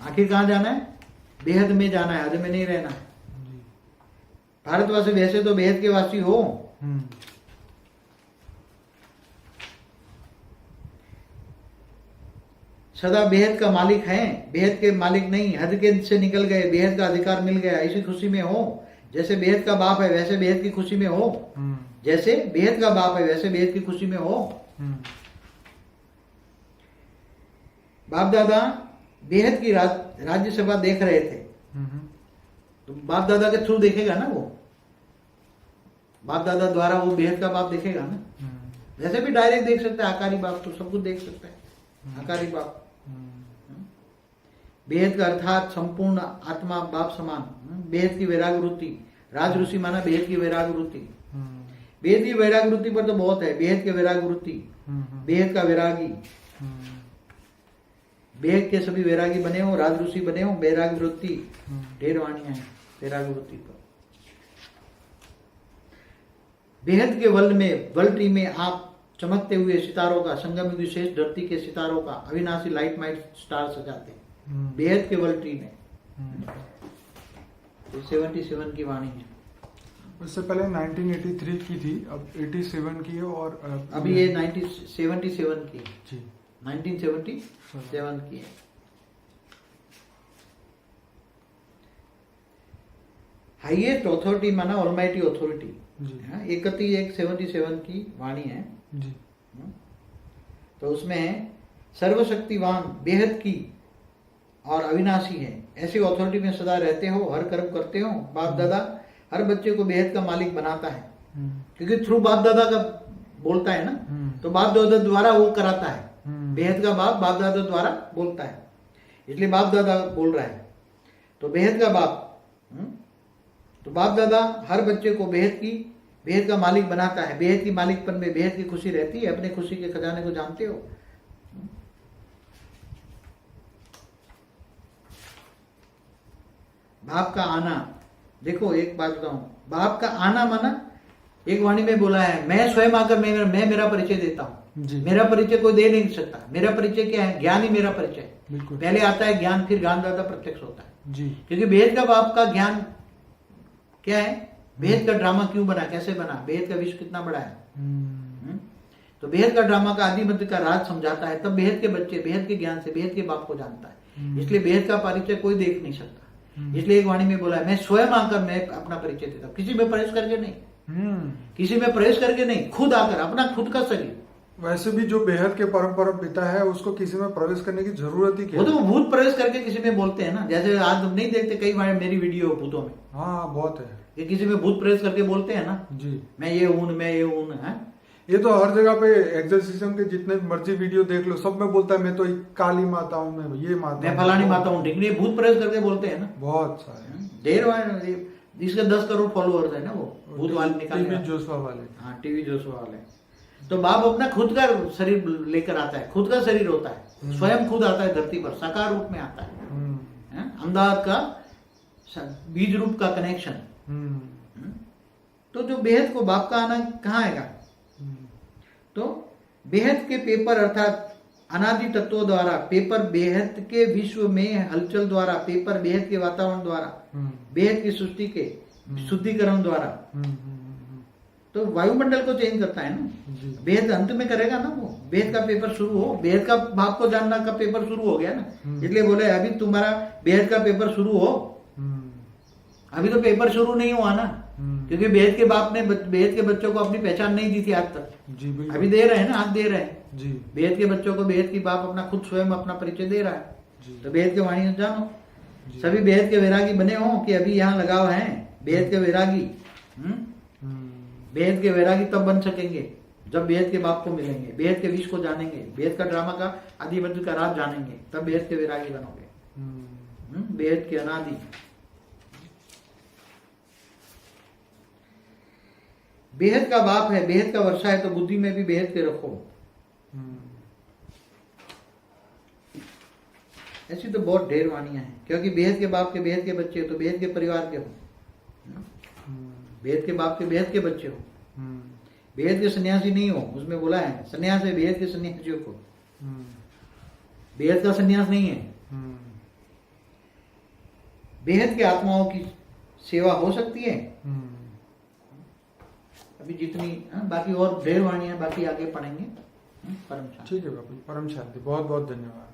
आखिर कहाँ जाना है? बेहद में जाना है, हद में नहीं रहना है। भारतवासी वैसे तो बेहद के वासी हो, सदा बेहद का मालिक है, बेहद के मालिक नहीं। हद के से निकल गए, बेहद का अधिकार मिल गया, इसी खुशी में हो। जैसे बेहद का बाप है वैसे बेहद की खुशी में हो, जैसे बेहद का बाप है वैसे बेहद की खुशी में हो। बाप दादा बेहद की राज्यसभा देख रहे थे, तो बाप दादा के थ्रू देखेगा ना, वो बाप दादा द्वारा वो बेहद का बाप देखेगा ना। वैसे भी डायरेक्ट देख सकता है, आकारी बाप तो सब कुछ देख सकता है, आकारी बाप। बेहद का अर्थात संपूर्ण आत्मा बाप समान। बेहद की वैराग वृत्ति, राज ऋषि माना बेहद की वैराग वृत्ति। बेहद की वैराग वृत्ति पर तो बहुत है। बेहद के वैराग वृत्ति, बेहद का वैरागी, बेहद के सभी वैरागी बने हो, राज ऋषि बने हो। वैराग वृत्ति ढेर वाणियां हैं वैराग वृत्ति पर। बेहद के वर्ल्ड ट्री में आप चमकते हुए सितारों का, संगम विशेष धरती के सितारों का अविनाशी लाइट माइट स्टार सजाते हैं बेहद के वर्ल्ड ट्री में। 77 की वाणी है। उससे पहले 1983 की थी, अब 87 की है, और अभी ये 1977 की है जी, 1977 की है। हाईएस्ट ऑथोरिटी माना ऑलमाइटी ऑथोरिटी। 77 की वाणी है जी। तो उसमें सर्वशक्तिवान, बेहद की और अविनाशी है, ऐसी ऑथोरिटी में सदा रहते हो, हर कर्म करते हो। बाप दादा हर बच्चे को बेहद का मालिक बनाता है, क्योंकि थ्रू बाप दादा का बोलता है ना, तो बाप दादा द्वारा वो कराता है। बेहद का बाप दादा द्वारा बोलता है, इसलिए बाप दादा बोल रहा है। तो बेहद का बाप, तो बाप दादा हर बच्चे को बेहद का मालिक बनाता है। बेहद की मालिकपन में बेहद की खुशी रहती है। अपने खुशी के खजाने को जानते हो। बाप का आना, देखो एक बात बताऊं, बाप का आना माना एक वाणी में बोला है, मैं स्वयं आकर मैं मेरा परिचय देता हूं। जी। मेरा परिचय कोई दे नहीं सकता। मेरा परिचय क्या है? ज्ञान ही मेरा परिचय है। बिल्कुल। पहले आता है ज्ञान, फिर ज्ञानदाता प्रत्यक्ष होता है। जी। क्योंकि बेहद का बाप का ज्ञान क्या है? बेहद का ड्रामा क्यों बना, कैसे बना, बेहद का विश्व कितना बड़ा है। तो बेहद का ड्रामा का आदि मध्य का राज समझाता है, तब बेहद के बच्चे बेहद के ज्ञान से बेहद के बाप को जानता है। इसलिए बेहद का परिचय कोई देख नहीं सकता। इसलिए एक वाणी में बोला है, मैं स्वयं आकर मैं अपना परिचय देता हूँ, किसी में प्रवेश करके नहीं, किसी में प्रवेश करके नहीं, खुद आकर, अपना खुद का शरीर। वैसे भी जो बेहद के परम पिता है उसको किसी में प्रवेश करने की जरूरत ही क्या वो तो भूत प्रवेश करके किसी में बोलते हैं ना, जैसे आज हम नहीं देखते कई बार मेरी वीडियो भूतों में। हाँ बहुत है, ये किसी में भूत प्रवेश करके बोलते हैं ना जी, मैं ये हूं, मैं ये हूं है। ये तो हर जगह पे एग्जorcism के जितने मर्जी वीडियो देख लो, सब में बोलता है मैं तो काली माता हूँ, मैं ये माता, मैं फलानी माता हूँ, ठीक नहीं, भूत प्रवेश करके बोलते हैं ना बहुत सारे। देर इसके 10 करोड़ फॉलोअर्स है ना, वो भूत वाले निकाले, टीवी जोशवा वाले। हाँ टीवी जोशवा वाले। तो बाप अपना खुद का शरीर लेकर आता है, खुद का शरीर होता है, स्वयं खुद आता है धरती पर, साकार रूप में आता है। अहमदाबाद का बीज रूप का कनेक्शन। तो जो बेहद को बाप का आना कहाँ आएगा? तो बेहद के पेपर अर्थात अनादि तत्वों द्वारा, पेपर बेहद के विश्व में हलचल द्वारा, पेपर बेहद के वातावरण द्वारा, बेहद की सृष्टि के शुद्धिकरण द्वारा, तो वायुमंडल को चेंज करता है ना। बेहद अंत में करेगा ना वो, बेहद का पेपर शुरू हो, बेहद का बाप को जानना का पेपर शुरू हो गया ना। इसलिए बोले अभी तुम्हारा बेहद का पेपर शुरू हो, अभी तो पेपर शुरू नहीं हुआ ना, क्योंकि बेहद के बाप ने बेहद के बच्चों को अपनी पहचान नहीं दी थी आज तक। जी बिल्कुल। अभी दे रहे हैं ना, आज दे रहे हैं जी। बेहद के बच्चों को बेहद की बाप अपना खुद स्वयं अपना परिचय दे रहा है। जी। तो बेहद के वाणी जानो, सभी बेहद के वैरागी बने हो कि अभी यहाँ लगाव है बेहद के वैरागी। बेहद के वैरागी तब बन सकेंगे जब बेहद के बाप को मिलेंगे, बेहद के विष को जानेंगे, बेहद का ड्रामा का आदि मध्य का राज जानेंगे, तब बेहद के वैरागी बनोगे। बेहद के अनादि, बेहद का बाप है, बेहद का वर्षा है, तो बुद्धि में भी बेहद के रखो। ऐसी तो बहुत ढेर वाणियां हैं, क्योंकि बेहद के बाप के बेहद के बच्चे हो तो बेहद के परिवार के हो, बेहद के बाप के बेहद के बच्चे हो, बेहद के सन्यासी नहीं हो। उसमें बोला है सन्यास है बेहद के सन्यासियों को, बेहद का सन्यास नहीं है। बेहद के आत्माओं की सेवा हो सकती है। अभी जितनी बाकी और ढेर वाणियां बाकी आगे पढ़ेंगे। परम शांति। ठीक है बाबू, परम शांति, बहुत बहुत धन्यवाद।